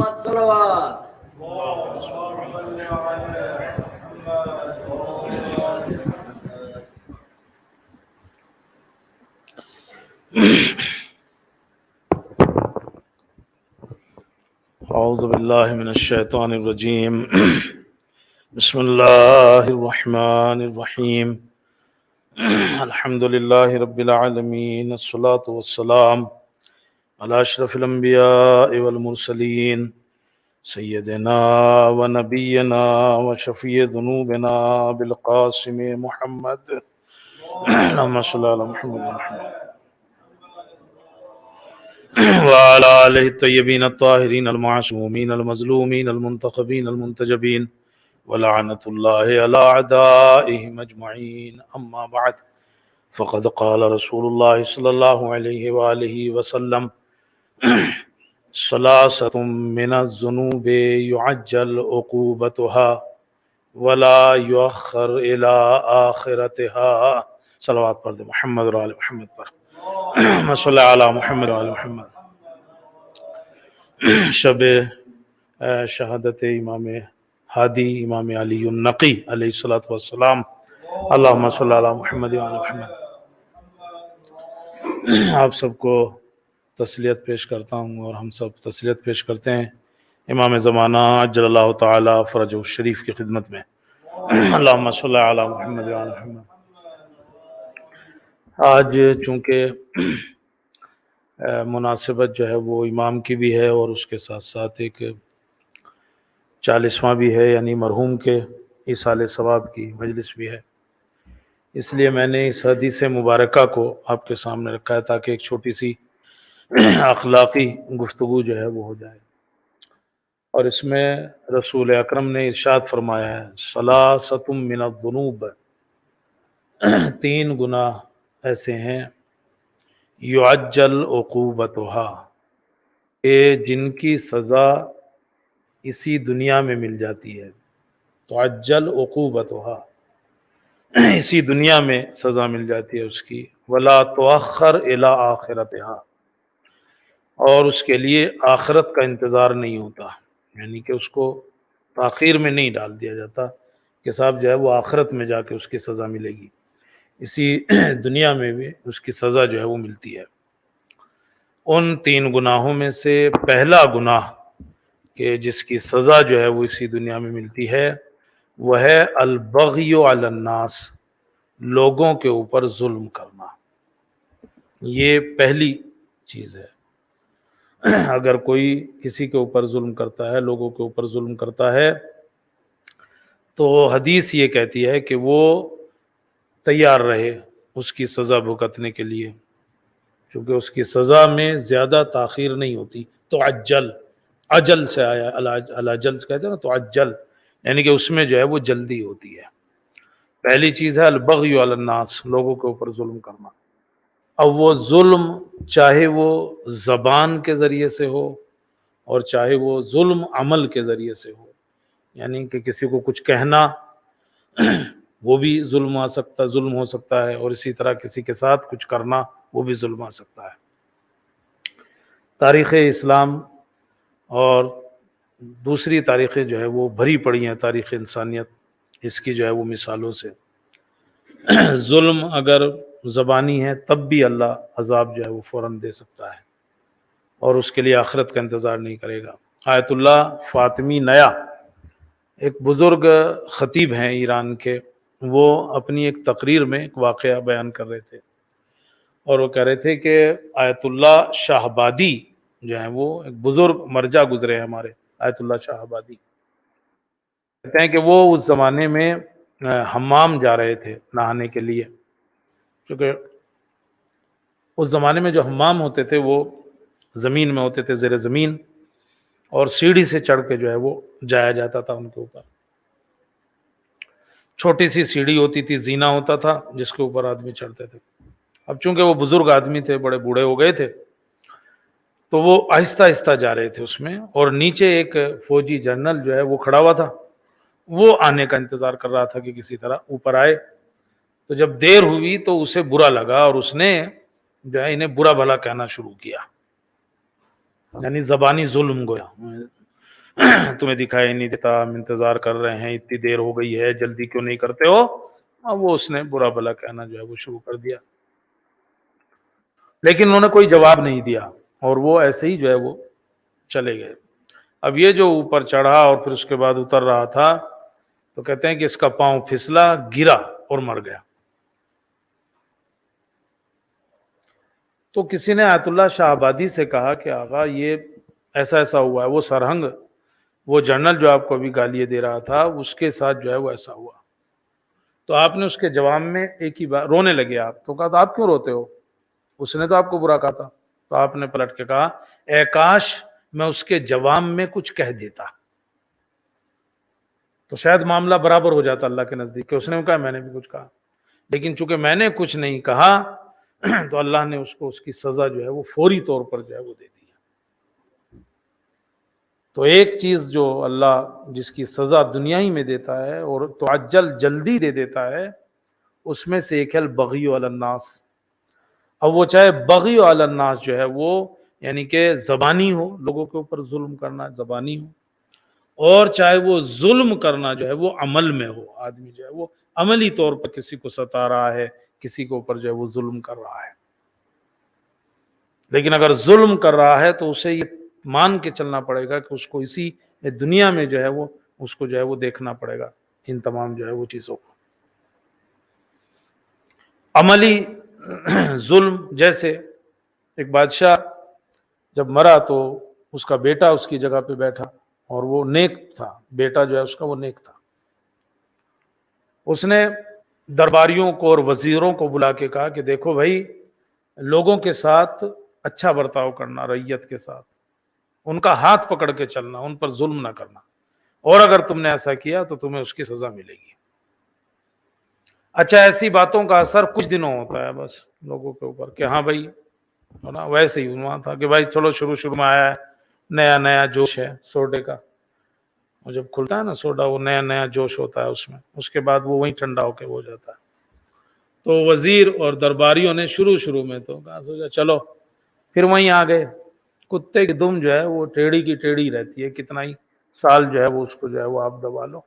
صلوات. اعوذ باللہ من الشیطان الرجیم بسم اللہ الرحمن الرحیم الحمد للہ رب العالمین الصلاة والسلام علی اشرف الانبیاء والمرسلین سیدنا و نبینا و شفیع ذنوبنا بالقاسم محمد اللہم صلی علی محمد وعلى آلہ الطیبین الطاہرین المعصومین المظلومین المنتخبین المنتجبین ولعنت اللہ علی اعدائہم اجمعین اما بعد فقد قال رسول اللہ صلی اللہ علیہ وآلہ وسلم ثلاثۃ من الذنوب يعجل عقوبتها ولا يؤخر الى آخرتها. صلوات پڑھ دے محمد و آل محمد پر صلی علی محمد و آل محمد. شب شہادت امام ہادی امام علی النقی علیہ الصلوۃ والسلام. اللہم صلی علی محمد و آل محمد. آپ سب کو تسلیت پیش کرتا ہوں اور ہم سب تسلیت پیش کرتے ہیں امام زمانہ عجل اللہ تعالی فرجہ الشریف کی خدمت میں. اللہم صلی علی محمد و آل محمد. آج چونکہ مناسبت جو ہے وہ امام کی بھی ہے اور اس کے ساتھ ساتھ ایک 40واں بھی ہے، یعنی مرحوم کے ایصال ثواب کی مجلس بھی ہے، اس لیے میں نے اس حدیث مبارکہ کو آپ کے سامنے رکھا ہے تاکہ ایک چھوٹی سی اخلاقی گفتگو جو ہے وہ ہو جائے. اور اس میں رسول اکرم نے ارشاد فرمایا ہے ثلاثۃ من الذنوب، 3 گناہ ایسے ہیں یعجل عقوبتها، کہ جن کی سزا اسی دنیا میں مل جاتی ہے. تعجل عقوبتها، اسی دنیا میں سزا مل جاتی ہے اس کی. ولا تؤخر الی آخرتها، اور اس کے لیے آخرت کا انتظار نہیں ہوتا، یعنی کہ اس کو تاخیر میں نہیں ڈال دیا جاتا کہ صاحب جو ہے وہ آخرت میں جا کے اس کی سزا ملے گی، اسی دنیا میں بھی اس کی سزا جو ہے وہ ملتی ہے. ان 3 گناہوں میں سے پہلا گناہ کہ جس کی سزا جو ہے وہ اسی دنیا میں ملتی ہے وہ ہے البغی علی الناس، لوگوں کے اوپر ظلم کرنا. یہ پہلی چیز ہے. اگر کوئی کسی کے اوپر ظلم کرتا ہے، لوگوں کے اوپر ظلم کرتا ہے، تو حدیث یہ کہتی ہے کہ وہ تیار رہے اس کی سزا بھگتنے کے لیے، چونکہ اس کی سزا میں زیادہ تاخیر نہیں ہوتی. تو اجل سے آیا، الاجل سے کہتے ہیں نا، تو اجل یعنی کہ اس میں جو ہے وہ جلدی ہوتی ہے. پہلی چیز ہے البغی علی الناس، لوگوں کے اوپر ظلم کرنا. اب وہ ظلم چاہے وہ زبان کے ذریعے سے ہو اور چاہے وہ ظلم عمل کے ذریعے سے ہو، یعنی کہ کسی کو کچھ کہنا وہ بھی ظلم ہو سکتا ہے، اور اسی طرح کسی کے ساتھ کچھ کرنا وہ بھی ظلم آ سکتا ہے. تاریخ اسلام اور دوسری تاریخیں جو ہے وہ بھری پڑی ہیں، تاریخ انسانیت اس کی جو ہے وہ مثالوں سے. ظلم اگر زبانی ہے تب بھی اللہ عذاب جو ہے وہ فوراً دے سکتا ہے، اور اس کے لیے آخرت کا انتظار نہیں کرے گا. آیت اللہ فاطمی نیا ایک بزرگ خطیب ہیں ایران کے، وہ اپنی ایک تقریر میں ایک واقعہ بیان کر رہے تھے، اور وہ کہہ رہے تھے کہ آیت اللہ شاہبادی جو ہیں وہ ایک بزرگ مرجع گزرے ہیں ہمارے. آیت اللہ شاہبادی کہتے ہیں کہ وہ اس زمانے میں حمام جا رہے تھے نہانے کے لیے، کیونکہ اس زمانے میں جو حمام ہوتے تھے وہ زمین میں ہوتے تھے، زیر زمین، اور سیڑھی سے چڑھ کے جو ہے وہ جایا جاتا تھا ان کے اوپر. چھوٹی سی سیڑھی ہوتی تھی، زینہ ہوتا تھا جس کے اوپر آدمی چڑھتے تھے. اب چونکہ وہ بزرگ آدمی تھے، بڑے بوڑھے ہو گئے تھے، تو وہ آہستہ آہستہ جا رہے تھے اس میں، اور نیچے ایک فوجی جنرل جو ہے وہ کھڑا ہوا تھا، وہ آنے کا انتظار کر رہا تھا کہ کسی طرح اوپر آئے. تو جب دیر ہوئی تو اسے برا لگا، اور اس نے جو ہے انہیں برا بھلا کہنا شروع کیا، یعنی زبانی ظلم گویا. تمہیں دکھائی نہیں دیتا، ہم انتظار کر رہے ہیں، اتنی دیر ہو گئی ہے، جلدی کیوں نہیں کرتے ہو؟ اب وہ اس نے برا بھلا کہنا جو ہے وہ شروع کر دیا، لیکن انہوں نے کوئی جواب نہیں دیا، اور وہ ایسے ہی جو ہے وہ چلے گئے۔ اب یہ جو اوپر چڑھا اور پھر اس کے بعد اتر رہا تھا، تو کہتے ہیں کہ اس کا پاؤں پھسلا، گرا اور مر گیا۔ تو کسی نے آیت اللہ شاہ آبادی سے کہا کہ آقا یہ ایسا ایسا ہوا ہے، وہ سرہنگ، وہ جنرل جو آپ کو ابھی گالیاں دے رہا تھا، اس کے ساتھ جو ہے وہ ایسا ہوا۔ تو آپ نے اس کے جواب میں ایک ہی بات، رونے لگے آپ، تو کہا تو آپ کیوں روتے ہو؟ اس نے تو آپ کو برا کہا تھا۔ تو آپ نے پلٹ کے کہا اے کاش میں اس کے جواب میں کچھ کہہ دیتا تو شاید معاملہ برابر ہو جاتا اللہ کے نزدیک، کہ اس نے کہا میں نے بھی کچھ کہا، لیکن چونکہ میں نے کچھ نہیں کہا تو اللہ نے اس کو اس کی سزا جو ہے وہ فوری طور پر جو ہے وہ دے دی۔ تو ایک چیز جو اللہ جس کی سزا دنیا ہی میں دیتا ہے اور تعجل جلدی دے دیتا ہے، اس میں سے ایک ہے البغی علی الناس۔ اب وہ چاہے بغی علی الناس جو ہے وہ یعنی کہ زبانی ہو، لوگوں کے اوپر ظلم کرنا زبانی ہو، اور چاہے وہ ظلم کرنا جو ہے وہ عمل میں ہو، آدمی جو ہے وہ عملی طور پر کسی کو ستا رہا ہے، کسی کے اوپر جو ہے وہ ظلم کر رہا ہے۔ لیکن اگر ظلم کر رہا ہے تو اسے یہ مان کے چلنا پڑے گا کہ اس کو اسی دنیا میں جو ہے وہ اس کو جو ہے وہ دیکھنا پڑے گا ان تمام جو ہے وہ چیزوں کو۔ عملی ظلم، جیسے ایک بادشاہ جب مرا تو اس کا بیٹا اس کی جگہ پہ بیٹھا، اور وہ نیک تھا، بیٹا جو ہے اس کا وہ نیک تھا۔ اس نے درباریوں کو اور وزیروں کو بلا کے کہا کہ دیکھو بھائی، لوگوں کے ساتھ اچھا برتاؤ کرنا، رعیت کے ساتھ ان کا ہاتھ پکڑ کے چلنا، ان پر ظلم نہ کرنا، اور اگر تم نے ایسا کیا تو تمہیں اس کی سزا ملے گی۔ اچھا، ایسی باتوں کا اثر کچھ دنوں ہوتا ہے بس لوگوں کے اوپر کہ ہاں بھائی، ویسے ہی ہوا تھا کہ بھائی چلو شروع میں آیا ہے، نیا نیا جوش ہے سوڈے کا، اور جب کھلتا ہے نا سوڈا، وہ نیا نیا جوش ہوتا ہے اس میں، اس کے بعد وہ وہیں ٹھنڈا ہو کے ہو جاتا ہے۔ تو وزیر اور درباریوں نے شروع میں تو کہا سوچا چلو، پھر وہیں آ گئے۔ کتے کی دم جو ہے وہ ٹیڑھی کی ٹیڑھی رہتی ہے، کتنا ہی سال جو ہے وہ اس کو جو ہے وہ آپ دبا لو۔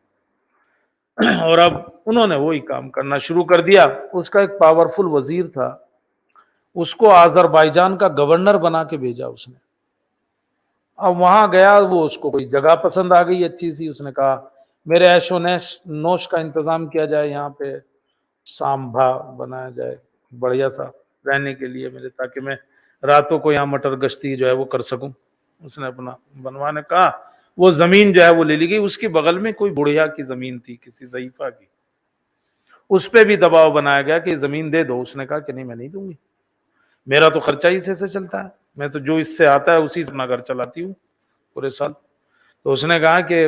اور اب انہوں نے وہی کام کرنا شروع کر دیا۔ اس کا ایک پاورفل وزیر تھا، اس کو آذربائیجان کا گورنر بنا کے بھیجا اس نے۔ اب وہاں گیا، وہ اس کو کوئی جگہ پسند آ گئی اچھی سی، اس نے کہا میرے عیش و نوش کا انتظام کیا جائے، یہاں پہ سامبھا بنایا جائے بڑھیا سا رہنے کے لیے میرے، تاکہ میں راتوں کو یہاں مٹر گشتی جو ہے وہ کر سکوں۔ اس نے اپنا بنوانے کہا، وہ زمین جو ہے وہ لے لی گئی۔ اس کے بغل میں کوئی بڑھیا کی زمین تھی، کسی ضعیفہ کی، اس پہ بھی دباؤ بنایا گیا کہ زمین دے دو۔ اس نے کہا کہ نہیں، میں نہیں دوں گی، میرا تو خرچہ ہی سے چلتا ہے، میں تو جو اس سے آتا ہے اسی سے اپنا گھر چلاتی ہوں پورے سال۔ تو اس نے کہا کہ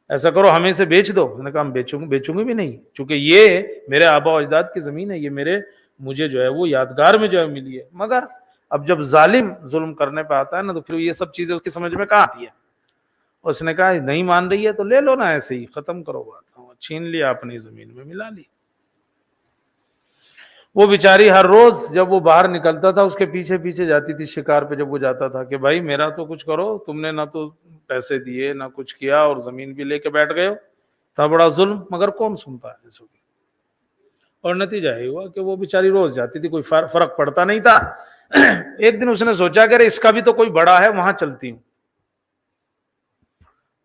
ایسا کرو ہمیں سے بیچ دو۔ میں نے کہا ہم بیچوں گے بھی نہیں، چونکہ یہ میرے آبا و اجداد کی زمین ہے، یہ مجھے جو ہے وہ یادگار میں جو ہے ملی ہے۔ مگر اب جب ظالم ظلم کرنے پہ آتا ہے نا، تو پھر یہ سب چیزیں اس کی سمجھ میں کہاں آتی ہے۔ اس نے کہا نہیں مان رہی ہے تو لے لو نا، ایسے ہی ختم کرو بات، چھین لیا اپنی زمین میں ملا لی۔ وہ بیچاری ہر روز جب وہ باہر نکلتا تھا، اس کے پیچھے پیچھے جاتی تھی شکار پہ، جب وہ جاتا تھا کہ بھائی میرا تو کچھ کرو، تم نے نہ تو پیسے دیے نہ کچھ کیا، اور زمین بھی لے کے بیٹھ گئے ہو، تھا بڑا ظلم، مگر کون سنتا ہے اس کو۔ اور نتیجہ یہ ہوا کہ وہ بیچاری روز جاتی تھی، کوئی فرق پڑتا نہیں تھا۔ ایک دن اس نے سوچا کہ اس کا بھی تو کوئی بڑا ہے، وہاں چلتی ہوں۔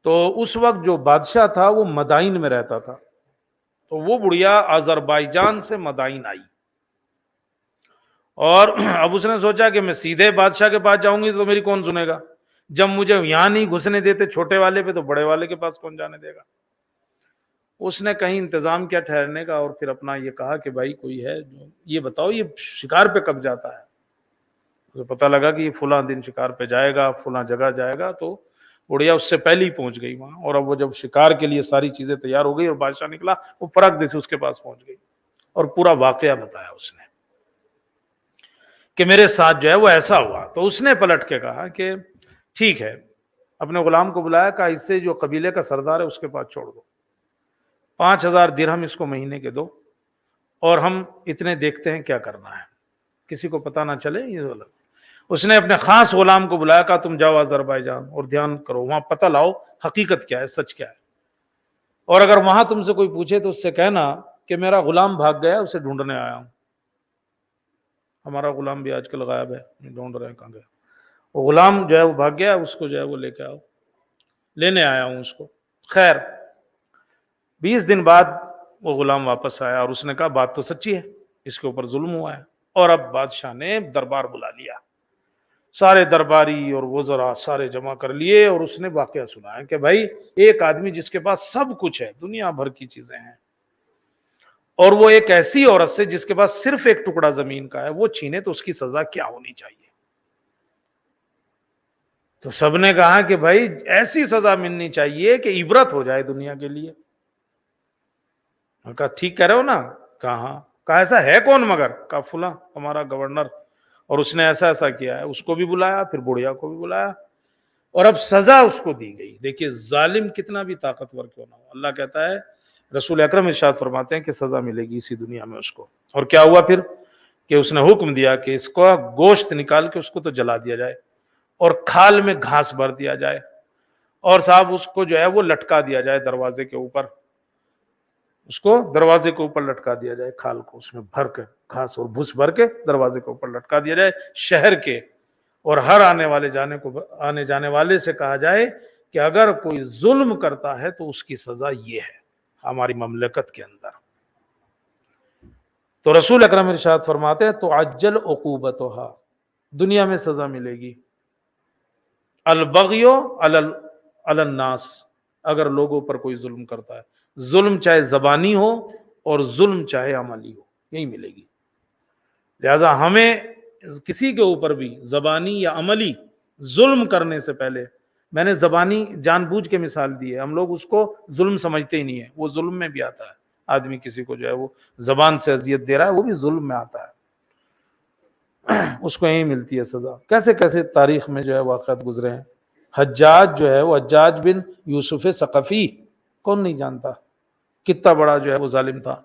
تو اس وقت جو بادشاہ تھا وہ مدائن میں رہتا تھا، تو وہ بڑھیا آذربائیجان سے مدائن آئی، اور اب اس نے سوچا کہ میں سیدھے بادشاہ کے پاس جاؤں گی تو میری کون سنے گا، جب مجھے یہاں نہیں گھسنے دیتے چھوٹے والے پہ، تو بڑے والے کے پاس کون جانے دے گا۔ اس نے کہیں انتظام کیا ٹھہرنے کا، اور پھر اپنا یہ کہا کہ بھائی کوئی ہے جو یہ بتاؤ یہ شکار پہ کب جاتا ہے۔ اسے پتہ لگا کہ یہ فلاں دن شکار پہ جائے گا، فلاں جگہ جائے گا، تو بڑھیا اس سے پہلے ہی پہنچ گئی وہاں۔ اور اب وہ جب شکار کے لیے ساری چیزیں تیار ہو گئی اور بادشاہ نکلا، وہ پرکھ دے سے اس کے پاس پہنچ گئی اور پورا واقعہ بتایا اس نے کہ میرے ساتھ جو ہے وہ ایسا ہوا۔ تو اس نے پلٹ کے کہا کہ ٹھیک ہے، اپنے غلام کو بلایا، کہا اس سے جو قبیلے کا سردار ہے اس کے پاس چھوڑ دو، 5000 درہم اس کو مہینے کے دو، اور ہم اتنے دیکھتے ہیں کیا کرنا ہے، کسی کو پتہ نہ چلے یہ غلط۔ اس نے اپنے خاص غلام کو بلایا، کہا تم جاؤ آذربائیجان اور دھیان کرو، وہاں پتہ لاؤ حقیقت کیا ہے، سچ کیا ہے، اور اگر وہاں تم سے کوئی پوچھے تو اس سے کہنا کہ میرا غلام بھاگ گیا، اسے ڈھونڈنے آیا ہوں۔ ہمارا غلام بھی آج کل غائب ہے، ڈھونڈ رہے ہیں کہاں گیا، وہ غلام جو ہے وہ بھاگ گیا، اس کو جو ہے وہ لے کے آؤ، لینے آیا ہوں اس کو۔ خیر 20 دن بعد وہ غلام واپس آیا اور اس نے کہا بات تو سچی ہے، اس کے اوپر ظلم ہوا ہے، اور اب بادشاہ نے دربار بلا لیا، سارے درباری اور وزراء سارے جمع کر لیے، اور اس نے واقعہ سنایا کہ بھائی ایک آدمی جس کے پاس سب کچھ ہے، دنیا بھر کی چیزیں ہیں، اور وہ ایک ایسی عورت سے جس کے پاس صرف ایک ٹکڑا زمین کا ہے وہ چھینے تو اس کی سزا کیا ہونی چاہیے؟ تو سب نے کہا کہ بھائی ایسی سزا ملنی چاہیے کہ عبرت ہو جائے دنیا کے لیے۔ کہا ٹھیک کہہ رہے ہو نا؟ کہا ہاں۔ کہا ایسا ہے کون مگر؟ کہا فلاں ہمارا گورنر، اور اس نے ایسا ایسا کیا ہے۔ اس کو بھی بلایا، پھر بڑھیا کو بھی بلایا، اور اب سزا اس کو دی گئی۔ دیکھیے ظالم کتنا بھی طاقتور کیوں نہ ہو، اللہ کہتا ہے، رسول اکرم ارشاد فرماتے ہیں کہ سزا ملے گی اسی دنیا میں اس کو۔ اور کیا ہوا پھر کہ اس نے حکم دیا کہ اس کو گوشت نکال کے اس کو تو جلا دیا جائے، اور کھال میں گھاس بھر دیا جائے، اور صاحب اس کو جو ہے وہ لٹکا دیا جائے دروازے کے اوپر، اس کو دروازے کے اوپر لٹکا دیا جائے، کھال کو اس میں بھر کے گھاس اور بھس بھر کے دروازے کے اوپر لٹکا دیا جائے شہر کے، اور ہر آنے جانے والے سے کہا جائے کہ اگر کوئی ظلم کرتا ہے تو اس کی سزا یہ ہے ہماری مملکت کے اندر۔ تو رسول اکرم ارشاد فرماتے ہیں تو عجل عقوبتها، دنیا میں سزا ملے گی، البغی علی الناس، اگر لوگوں پر کوئی ظلم کرتا ہے، ظلم چاہے زبانی ہو اور ظلم چاہے عملی ہو، یہی ملے گی۔ لہذا ہمیں کسی کے اوپر بھی زبانی یا عملی ظلم کرنے سے پہلے، میں نے زبانی جان بوجھ کے مثال دی ہے، ہم لوگ اس کو ظلم سمجھتے ہی نہیں ہے، وہ ظلم میں بھی آتا ہے، آدمی کسی کو جو ہے وہ زبان سے اذیت دے رہا ہے وہ بھی ظلم میں آتا ہے، اس کو یہی ملتی ہے سزا۔ کیسے کیسے تاریخ میں جو ہے واقعات گزرے ہیں۔ حجاج جو ہے وہ حجاج بن یوسف ثقفی، کون نہیں جانتا، کتنا بڑا جو ہے وہ ظالم تھا۔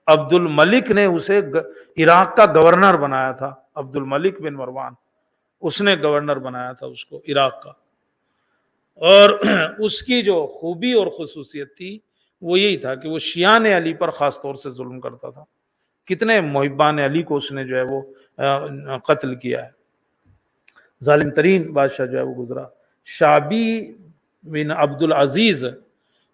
عبد الملک نے اسے عراق کا گورنر بنایا تھا، عبد الملک بن مروان، اس نے گورنر بنایا تھا اس کو عراق کا، اور اس کی جو خوبی اور خصوصیت تھی وہ یہی تھا کہ وہ شیعان علی پر خاص طور سے ظلم کرتا تھا، کتنے محبان علی کو اس نے جو ہے وہ قتل کیا ہے، ظالم ترین بادشاہ جو ہے وہ گزرا۔ شعبی بن عبد العزیز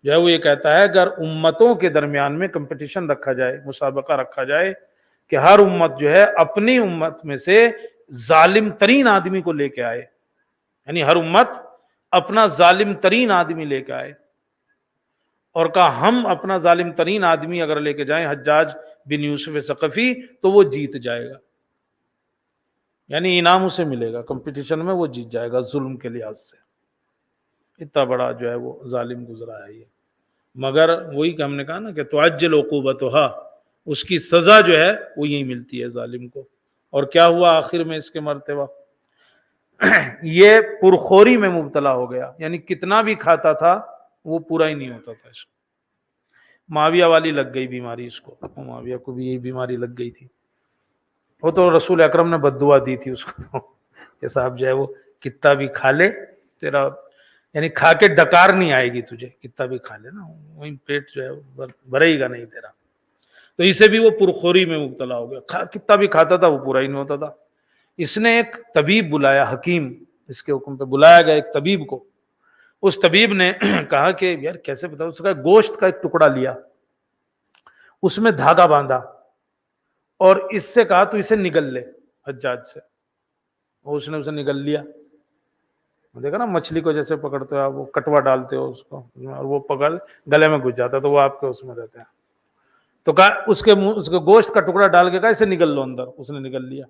جو ہے وہ یہ کہتا ہے اگر امتوں کے درمیان میں کمپٹیشن رکھا جائے، مسابقہ رکھا جائے کہ ہر امت جو ہے اپنی امت میں سے ظالم ترین آدمی کو لے کے آئے، یعنی ہر امت اپنا ظالم ترین آدمی لے کے آئے، اور کہا ہم اپنا ظالم ترین آدمی اگر لے کے جائیں حجاج بن یوسف ثقفی تو وہ جیت جائے گا، یعنی انعام اسے ملے گا، کمپٹیشن میں وہ جیت جائے گا ظلم کے لحاظ سے۔ اتنا بڑا جو ہے وہ ظالم گزرا ہے یہ، مگر وہی کہ ہم نے کہا نا کہ تعجل عقوبتها، اس کی سزا جو ہے وہ یہی ملتی ہے ظالم کو۔ اور کیا ہوا آخر میں اس کے مرتبہ؟ یہ پرخوری میں مبتلا ہو گیا، یعنی کتنا بھی کھاتا تھا وہ پورا ہی نہیں ہوتا تھا اس کو۔ معاویہ والی لگ گئی بیماری اس کو، معاویہ کو بھی یہی بیماری لگ گئی تھی، وہ تو رسول اکرم نے بد دعا دی تھی اس کو کہ صاحب جو ہے وہ کتنا بھی کھا لے تیرا، یعنی کھا کے ڈکار نہیں آئے گی تجھے، کتنا بھی کھا لے نا وہی پیٹ جو ہے بھرے گا نہیں تیرا۔ تو اسے بھی وہ پرخوری میں مبتلا ہو گیا، کتنا بھی کھاتا تھا وہ پورا ہی نہیں ہوتا تھا۔ اس نے ایک طبیب بلایا، حکیم، اس کے حکم پہ بلایا گیا ایک طبیب کو۔ اس طبیب نے کہا کہ یار کیسے بتاؤ، اس کا گوشت کا ایک ٹکڑا لیا، اس میں دھاگا باندھا، اور اس سے کہا تو اسے نگل لے حجاج سے، اور اس نے اسے نگل لیا۔ دیکھا نا مچھلی کو جیسے پکڑتے ہو آپ، وہ کٹوا ڈالتے ہو اس کو اور وہ پکڑ گلے میں گھس جاتا ہے تو وہ آپ کے اس میں رہتے ہیں، تو کہا اس کے گوشت کا ٹکڑا ڈال کے کہا اسے نگل لو اندر، اس نے نگل لیا۔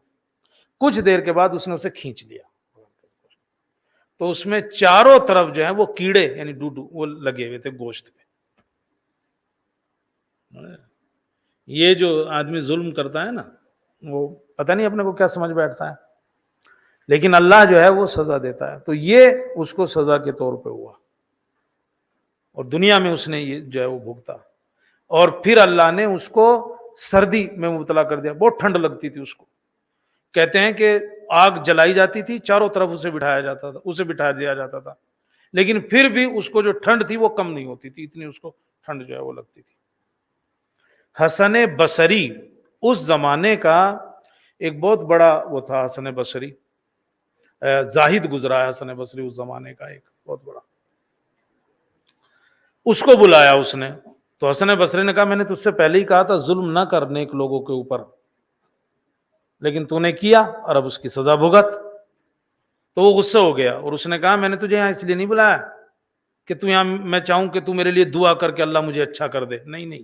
کچھ دیر کے بعد اس نے اسے کھینچ لیا، تو اس میں چاروں طرف جو ہے وہ کیڑے یعنی ڈوڈو وہ لگے ہوئے تھے گوشت پہ۔ یہ جو آدمی ظلم کرتا ہے نا وہ پتہ نہیں اپنے کو کیا سمجھ بیٹھتا ہے، لیکن اللہ جو ہے وہ سزا دیتا ہے۔ تو یہ اس کو سزا کے طور پہ ہوا، اور دنیا میں اس نے یہ جو ہے وہ بھگتا، اور پھر اللہ نے اس کو سردی میں مبتلا کر دیا، بہت ٹھنڈ لگتی تھی اس کو۔ کہتے ہیں کہ آگ جلائی جاتی تھی، چاروں طرف اسے بٹھایا جاتا تھا، اسے بٹھا دیا جاتا تھا، لیکن پھر بھی اس کو جو ٹھنڈ تھی وہ کم نہیں ہوتی تھی، اتنی اس کو ٹھنڈ جو ہے وہ لگتی تھی۔ حسن بصری اس زمانے کا ایک بہت بڑا وہ تھا، حسن بصری زاہد گزرا ہے، حسن بصری اس زمانے کا ایک بہت بڑا۔ اس کو بلایا اس نے، تو حسن بصری نے کہا میں نے تجھ سے پہلے ہی کہا تھا ظلم نہ کر نیک لوگوں کے اوپر، لیکن تو نے کیا اور اب اس کی سزا بھگت۔ تو وہ غصہ ہو گیا اور اس نے کہا میں نے تجھے یہاں اس لیے نہیں بلایا کہ تو یہاں میں چاہوں کہ تو میرے لیے دعا کر کے اللہ مجھے اچھا کر دے، نہیں،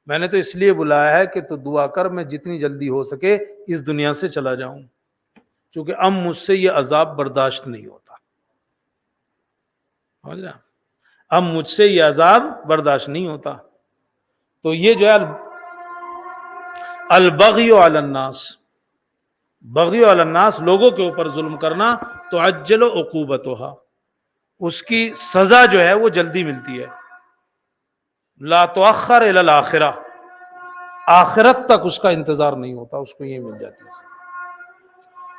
میں نے تو اس لیے بلایا ہے کہ تو دعا کر میں جتنی جلدی ہو سکے اس دنیا سے چلا جاؤں، چونکہ اب مجھ سے یہ عذاب برداشت نہیں ہوتا، سمجھ رہے ہیں؟ اب مجھ سے یہ عذاب برداشت نہیں ہوتا۔ تو یہ جو ہے البغی علی الناس، بغی علی الناس، لوگوں کے اوپر ظلم کرنا، تو عجل عقوبتھا، اس کی سزا جو ہے وہ جلدی ملتی ہے، لا تؤخر الی الاخرہ، آخرت تک اس کا انتظار نہیں ہوتا، اس کو یہ مل جاتی ہے سزا۔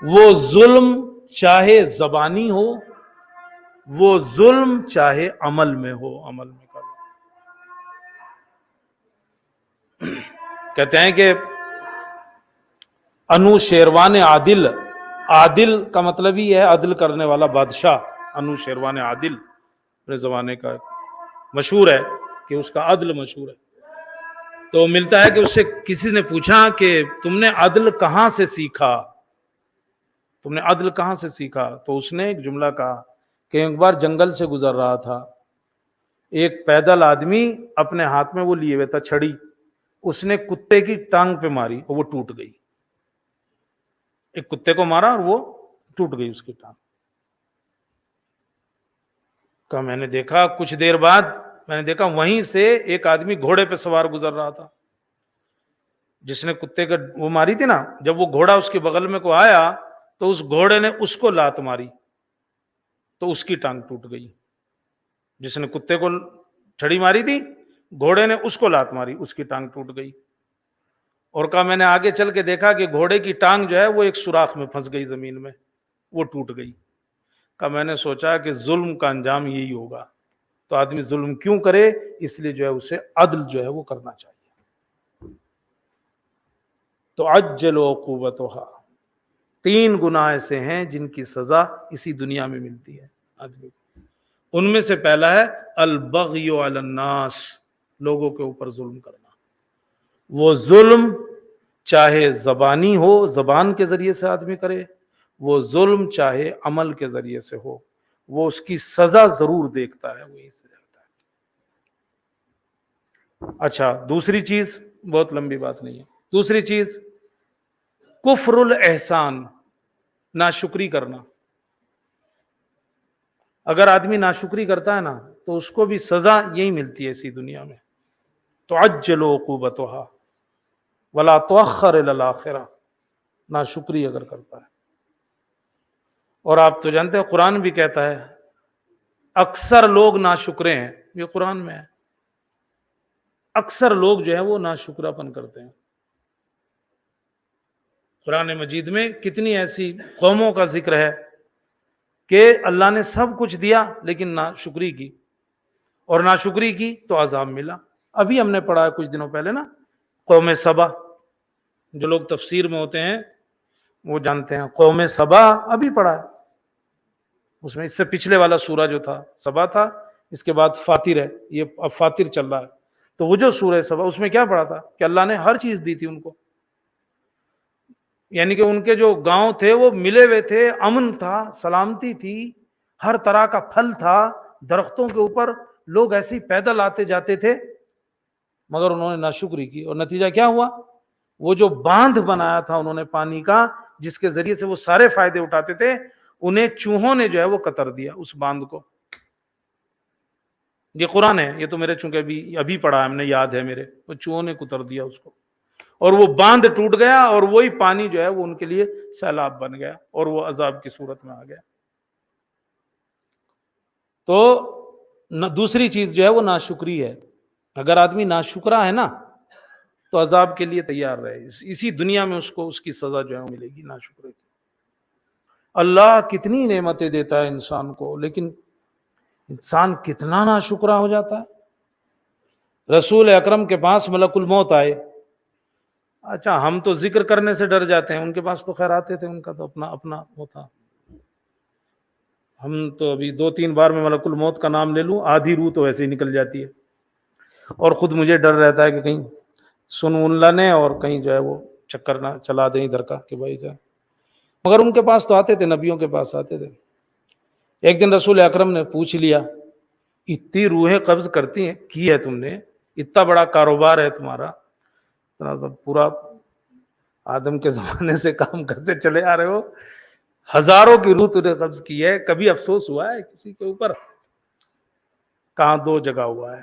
وہ ظلم چاہے زبانی ہو، وہ ظلم چاہے عمل میں ہو، عمل میں کرو۔ کہتے ہیں کہ انو شیروان عادل، عادل کا مطلب ہی ہے عدل کرنے والا بادشاہ، انو شیروان عادل اپنے زمانے کا مشہور ہے کہ اس کا عدل مشہور ہے۔ تو ملتا ہے کہ اس سے کسی نے پوچھا کہ تم نے عدل کہاں سے سیکھا، تم نے عدل کہاں سے سیکھا؟ تو اس نے ایک جملہ کہا کہ ایک بار جنگل سے گزر رہا تھا، ایک پیدل آدمی اپنے ہاتھ میں وہ لیے ہوئے تھا چھڑی، اس نے کتے کی ٹانگ پہ ماری اور وہ ٹوٹ گئی، ایک کتے کو مارا اور وہ ٹوٹ گئی اس کی ٹانگ۔ کہ میں نے دیکھا کچھ دیر بعد میں نے دیکھا وہیں سے ایک آدمی گھوڑے پہ سوار گزر رہا تھا، جس نے کتے کا وہ ماری تھی نا، جب وہ گھوڑا اس کے بغل میں کو آیا تو اس گھوڑے نے اس کو لات ماری تو اس کی ٹانگ ٹوٹ گئی۔ جس نے کتے کو چھڑی ماری تھی، گھوڑے نے اس کو لات ماری، اس کی ٹانگ ٹوٹ گئی۔ اور کہا میں نے آگے چل کے دیکھا کہ گھوڑے کی ٹانگ جو ہے وہ ایک سوراخ میں پھنس گئی زمین میں، وہ ٹوٹ گئی۔ کہا میں نے سوچا کہ ظلم کا انجام یہی ہوگا، تو آدمی ظلم کیوں کرے؟ اس لیے جو ہے اسے عدل جو ہے وہ کرنا چاہیے۔ تو عجل عقوبتھا، 3 گناہ ایسے ہیں جن کی سزا اسی دنیا میں ملتی ہے آدمی کو۔ ان میں سے پہلا ہے البغی علی الناس، لوگوں کے اوپر ظلم کرنا۔ وہ ظلم چاہے زبانی ہو، زبان کے ذریعے سے آدمی کرے، وہ ظلم چاہے عمل کے ذریعے سے ہو، وہ اس کی سزا ضرور دیکھتا ہے، وہی سے جاتا ہے۔ اچھا دوسری چیز، بہت لمبی بات نہیں ہے، دوسری چیز کفر الاحسان، ناشکری کرنا۔ اگر آدمی ناشکری کرتا ہے نا تو اس کو بھی سزا یہی ملتی ہے اسی دنیا میں۔ تو عجل عقوبتھا ولا تؤخر الی الاخرہ، ناشکری اگر کرتا ہے۔ اور آپ تو جانتے ہیں قرآن بھی کہتا ہے اکثر لوگ ناشکرے ہیں، یہ قرآن میں ہے، اکثر لوگ جو ہے وہ ناشکراپن کرتے ہیں۔ قرآن مجید میں کتنی ایسی قوموں کا ذکر ہے کہ اللہ نے سب کچھ دیا لیکن ناشکری کی، اور ناشکری کی تو عذاب ملا۔ ابھی ہم نے پڑھا ہے کچھ دنوں پہلے نا، قوم سبا، جو لوگ تفسیر میں ہوتے ہیں وہ جانتے ہیں، قوم سبا ابھی پڑھا ہے، اس میں اس سے پچھلے والا سورہ جو تھا سبا تھا، اس کے بعد فاطر ہے، یہ اب فاطر چل رہا ہے۔ تو وہ جو سورہ سبا، اس میں کیا پڑھا تھا کہ اللہ نے ہر چیز دی تھی ان کو، یعنی کہ ان کے جو گاؤں تھے وہ ملے ہوئے تھے، امن تھا، سلامتی تھی، ہر طرح کا پھل تھا، درختوں کے اوپر لوگ ایسے ہی پیدل آتے جاتے تھے، مگر انہوں نے ناشکری کی، اور نتیجہ کیا ہوا؟ وہ جو باندھ بنایا تھا انہوں نے پانی کا، جس کے ذریعے سے وہ سارے فائدے اٹھاتے تھے، انہیں چوہوں نے جو ہے وہ قطر دیا اس باندھ کو۔ یہ قرآن ہے، یہ تو میرے چونکہ ابھی پڑھا ہے ہم نے، یاد ہے میرے، وہ چوہوں نے قطر دیا اس کو، اور وہ باندھ ٹوٹ گیا، اور وہی پانی جو ہے وہ ان کے لیے سیلاب بن گیا، اور وہ عذاب کی صورت میں آ گیا۔ تو دوسری چیز جو ہے وہ ناشکری ہے۔ اگر آدمی ناشکرا ہے نا تو عذاب کے لیے تیار رہے، اسی دنیا میں اس کو اس کی سزا جو ہے وہ ملے گی ناشکرے کی۔ اللہ کتنی نعمتیں دیتا ہے انسان کو، لیکن انسان کتنا ناشکرا ہو جاتا ہے۔ رسول اکرم کے پاس ملک الموت آئے، اچھا ہم تو ذکر کرنے سے ڈر جاتے ہیں، ان کے پاس تو خیر آتے تھے، ان کا تو اپنا اپنا ہوتا۔ ہم تو ابھی 2-3 بار میں ملک الموت کا نام لے لوں، آدھی روح تو ویسے ہی نکل جاتی ہے، اور خود مجھے ڈر رہتا ہے کہ کہیں سن ان لنے اور کہیں جو ہے وہ چکر نہ چلا دیں ادھر کا کہ بھائی جائے، مگر ان کے پاس تو آتے تھے، نبیوں کے پاس آتے تھے۔ ایک دن رسول اکرم نے پوچھ لیا، اتنی روحیں قبض کرتی ہیں کی ہے تم نے، اتنا بڑا کاروبار ہے تمہارا، اتنا سب پورا آدم کے زمانے سے کام کرتے چلے آ رہے ہو، ہزاروں کی روح تم نے قبض کی ہے، کبھی افسوس ہوا ہے کسی کے اوپر؟ کہاں 2 جگہ ہوا ہے،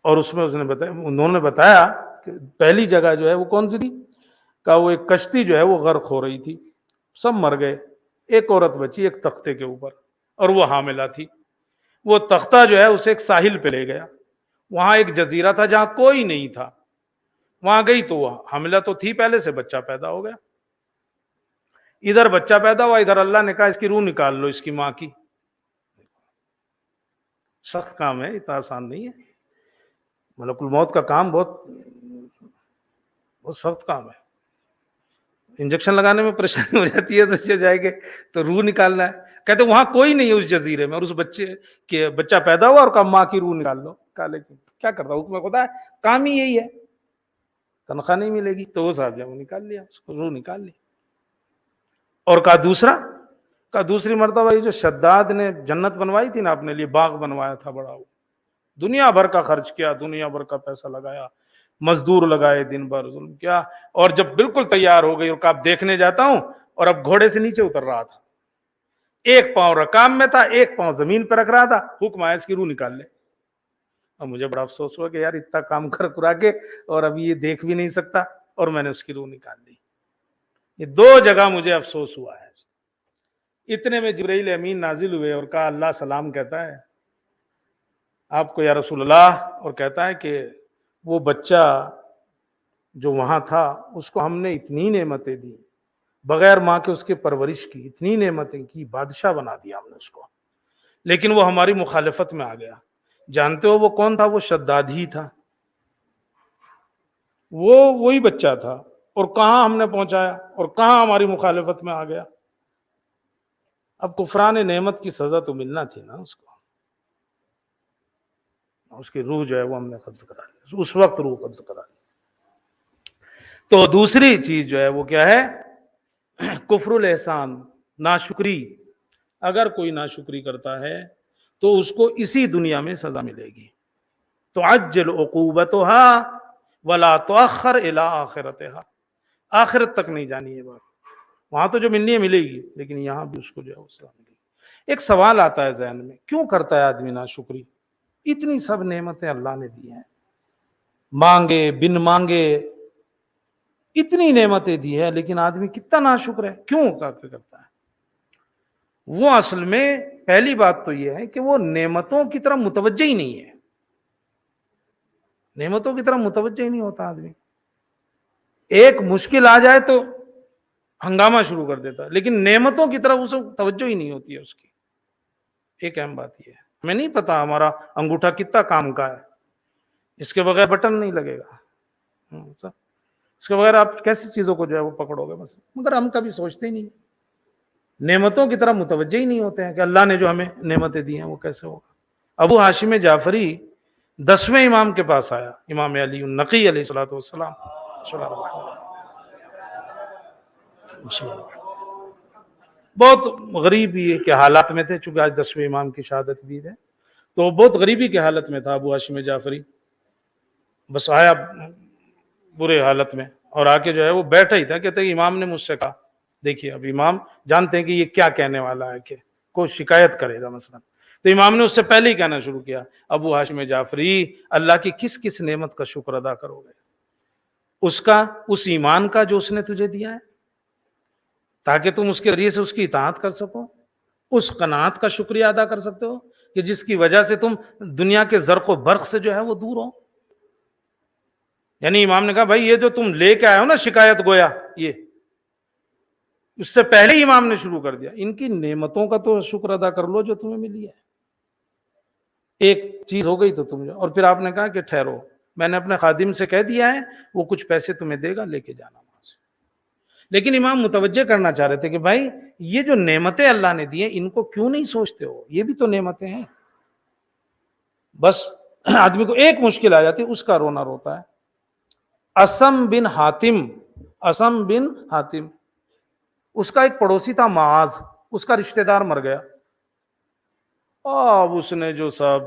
اور اس میں انہوں نے بتایا کہ پہلی جگہ جو ہے وہ کون سی تھی، کہا وہ ایک کشتی جو ہے وہ غرق ہو رہی تھی، سب مر گئے، ایک عورت بچی ایک تختے کے اوپر، اور وہ حاملہ تھی، وہ تختہ جو ہے اسے ایک ساحل پہ لے گیا، وہاں ایک جزیرہ تھا جہاں کوئی نہیں تھا، وہاں گئی تو وہ حاملہ تو تھی پہلے سے، بچہ پیدا ہو گیا، ادھر بچہ پیدا ہوا، ادھر اللہ نے کہا اس کی روح نکال لو اس کی ماں کی۔ سخت کام ہے، اتنا آسان نہیں ہے، ملک الموت کا کام بہت سخت کام ہے، انجیکشن لگانے میں پریشانی ہو جاتی ہے تو جائے گے تو روح نکالنا ہے، کہتے وہاں کوئی نہیں ہے اس جزیرے میں، اور اس بچے کے بچہ پیدا ہوا اور کہا ماں کی روح نکال لو، کہا لیکن کیا کرتا، حکم خدا ہے، کام ہی یہی ہے، تنخواہ نہیں ملے گی، تو وہ صاحب وہ نکال لیا، اس کو روح نکال لی، اور کہا دوسری مرتبہ یہ جو شداد نے جنت بنوائی تھی نا اپنے لیے، باغ بنوایا تھا بڑا، وہ دنیا بھر کا خرچ کیا، دنیا بھر کا پیسہ لگایا، مزدور لگائے دن بھر ظلم کیا، اور جب بالکل تیار ہو گئی اور کہا دیکھنے جاتا ہوں، اور اب گھوڑے سے نیچے اتر رہا تھا، ایک پاؤں رکام میں تھا، ایک پاؤں زمین پہ رکھ رہا تھا، حکم آیا اس کی روح نکال لے۔ اور مجھے بڑا افسوس ہوا کہ یار اتنا کام کر کرا کے اور ابھی یہ دیکھ بھی نہیں سکتا، اور میں نے اس کی روح نکال لی۔ یہ 2 جگہ مجھے افسوس ہوا ہے۔ اتنے میں جبرائیل امین نازل ہوئے اور کہا اللہ سلام کہتا ہے آپ کو یا رسول اللہ، اور کہتا ہے کہ وہ بچہ جو وہاں تھا اس کو ہم نے اتنی نعمتیں دی، بغیر ماں کے اس کے پرورش کی، اتنی نعمتیں کی، بادشاہ بنا دیا ہم نے اس کو، لیکن وہ ہماری مخالفت میں آ گیا۔ جانتے ہو وہ کون تھا؟ وہ شداد ہی تھا، وہی بچہ تھا، اور کہاں ہم نے پہنچایا، اور کہاں ہماری مخالفت میں آ گیا۔ اب کفران نعمت کی سزا تو ملنا تھی نا اس کو، اس کی روح جو ہے وہ ہم نے قبض کرا لی، اس وقت روح قبض کرا لی۔ تو دوسری چیز جو ہے وہ کیا ہے؟ کفر الاحسان، ناشکری۔ اگر کوئی ناشکری کرتا ہے تو اس کو اسی دنیا میں سزا ملے گی۔ تعجل عقوبتها ولا تؤخر الى آخرتها، آخرت تک نہیں جانی ہے بات، وہاں تو جو ملنی ہے ملے گی، لیکن یہاں بھی اس کو جو ہے وہ سزا ملے گی۔ ایک سوال آتا ہے ذہن میں، کیوں کرتا ہے آدمی ناشکری؟ اتنی سب نعمتیں اللہ نے دی ہیں، مانگے بن مانگے اتنی نعمتیں دی ہے، لیکن آدمی کتنا ناشکر ہے، کیوں کرتا ہے؟ وہ اصل میں پہلی بات تو یہ ہے کہ وہ نعمتوں کی طرف متوجہ ہی نہیں ہے، نعمتوں کی طرف متوجہ ہی نہیں ہوتا آدمی، ایک مشکل آ جائے تو ہنگامہ شروع کر دیتا ہے، لیکن نعمتوں کی طرف اسے توجہ ہی نہیں ہوتی ہے اس کی۔ ایک اہم بات یہ ہے، ہمیں نہیں پتا ہمارا انگوٹھا کتنا کام کا ہے، اس کے بغیر بٹن نہیں لگے گا، اس کے بغیر آپ کیسی چیزوں کو جو ہے وہ پکڑو گے بس، مگر ہم کبھی سوچتے ہی نہیں، نعمتوں کی طرف متوجہ ہی نہیں ہوتے ہیں کہ اللہ نے جو ہمیں نعمتیں دی ہیں وہ کیسے ہوگا۔ ابو ہاشم جعفری 10ویں امام کے پاس آیا، امام علی النقی علیہ الصلوۃ والسلام، بہت غریبی کے حالات میں تھے، چونکہ آج 10ویں امام کی شہادت بھی ہے، تو بہت غریبی کی حالت میں تھا ابو ہاشم جعفری، بس آیا برے حالت میں، اور آ کے جو ہے وہ بیٹھا ہی تھا، کہتے ہیں امام نے مجھ سے کہا، دیکھیے اب امام جانتے ہیں کہ یہ کیا کہنے والا ہے، کہ کوئی شکایت کرے گا مثلا، تو امام نے اس سے پہلے ہی کہنا شروع کیا، ابو ہاشم جعفری اللہ کی کس کس نعمت کا شکر ادا کرو گے؟ اس ایمان کا جو اس نے تجھے دیا ہے تاکہ تم اس کے ذریعے سے اس کی اطاعت کر سکو، اس قناعت کا شکریہ ادا کر سکتے ہو کہ جس کی وجہ سے تم دنیا کے زرق و برق سے جو ہے وہ دور ہو۔ یعنی امام نے کہا بھائی یہ جو تم لے کے آئے ہو نا شکایت گویا، اس سے پہلے ہی امام نے شروع کر دیا، ان کی نعمتوں کا تو شکر ادا کر لو جو تمہیں ملی ہے، ایک چیز ہو گئی تو تم جاؤ۔ اور پھر آپ نے کہا کہ ٹھہرو، میں نے اپنے خادم سے کہہ دیا ہے، وہ کچھ پیسے تمہیں دے گا، لے کے جانا وہاں سے۔ لیکن امام متوجہ کرنا چاہ رہے تھے کہ بھائی یہ جو نعمتیں اللہ نے دی ہیں ان کو کیوں نہیں سوچتے ہو، یہ بھی تو نعمتیں ہیں۔ بس آدمی کو ایک مشکل آ جاتی ہے، اس کا رونا روتا ہے۔ اسم بن حاتم، اس کا ایک پڑوسی تھا معاذ، اس کا رشتہ دار مر گیا، اب اس نے جو صاحب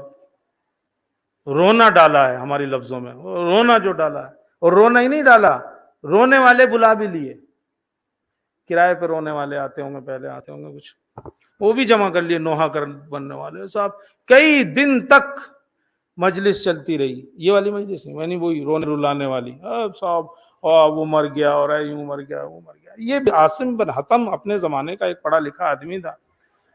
رونا ڈالا ہے، ہماری لفظوں میں رونا جو ڈالا ہے، اور رونا ہی نہیں ڈالا، رونے والے بلا بھی لیے، کرائے پہ رونے والے آتے ہوں گے، پہلے آتے ہوں گے کچھ، وہ بھی جمع کر لیے، نوحہ کر بننے والے صاحب، کئی دن تک مجلس چلتی رہی، یہ والی مجلس نہیں، یعنی وہی رونے رلانے والی، صاحب وہ مر گیا اور یوں مر گیا وہ مر گیا۔ یہ بھی عاصم بن حتم اپنے زمانے کا ایک پڑھا لکھا آدمی تھا،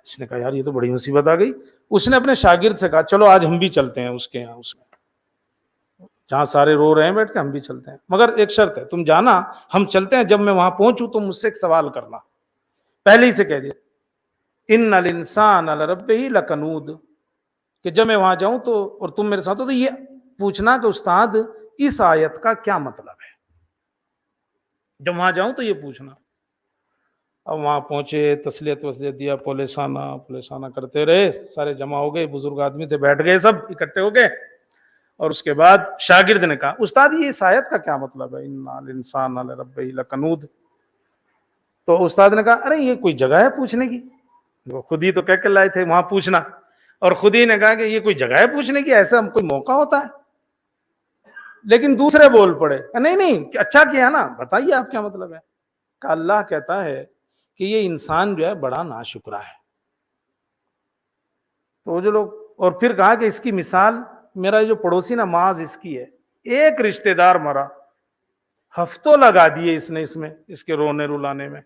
اس نے کہا یار یہ تو بڑی مصیبت آ گئی۔ اس نے اپنے شاگرد سے کہا چلو آج ہم بھی چلتے ہیں اس کے یہاں، اس میں جہاں سارے رو رہے ہیں بیٹھ کے، ہم بھی چلتے ہیں، مگر ایک شرط ہے، تم جانا، ہم چلتے ہیں، جب میں وہاں پہنچوں تو مجھ سے ایک سوال کرنا، پہلے ہی سے کہہ دیا، ان الانسان لربہ لکنود، کہ جب میں وہاں جاؤں تو اور تم میرے ساتھ ہو تو یہ پوچھنا کہ استاد اس آیت کا کیا مطلب ہے، جب وہاں جاؤں تو یہ پوچھنا۔ اب وہاں پہنچے، تسلیت وسلیت دیا، پولیسانہ کرتے رہے، سارے جمع ہو گئے، بزرگ آدمی تھے، بیٹھ گئے سب اکٹھے ہو گئے، اور اس کے بعد شاگرد نے کہا استاد یہ اس آیت کا کیا مطلب ہے، ان الانسان لربہ لکنود؟ تو استاد نے کہا ارے یہ کوئی جگہ ہے پوچھنے کی، وہ خود ہی تو کہہ کے لائے تھے وہاں پوچھنا، اور خود ہی نے کہا کہ یہ کوئی جگہ ہے پوچھنے کی، ایسا ہم کوئی موقع ہوتا ہے؟ لیکن دوسرے بول پڑے نہیں اچھا کیا نا، بتائیے آپ کیا مطلب ہے؟ کہ اللہ کہتا ہے کہ یہ انسان جو ہے بڑا ناشکرا ہے۔ تو وہ جو لوگ، اور پھر کہا کہ اس کی مثال میرا جو پڑوسی نا معاذ، اس کی ہے، ایک رشتہ دار مرا، ہفتوں لگا دیے اس نے اس کے رونے رلانے میں،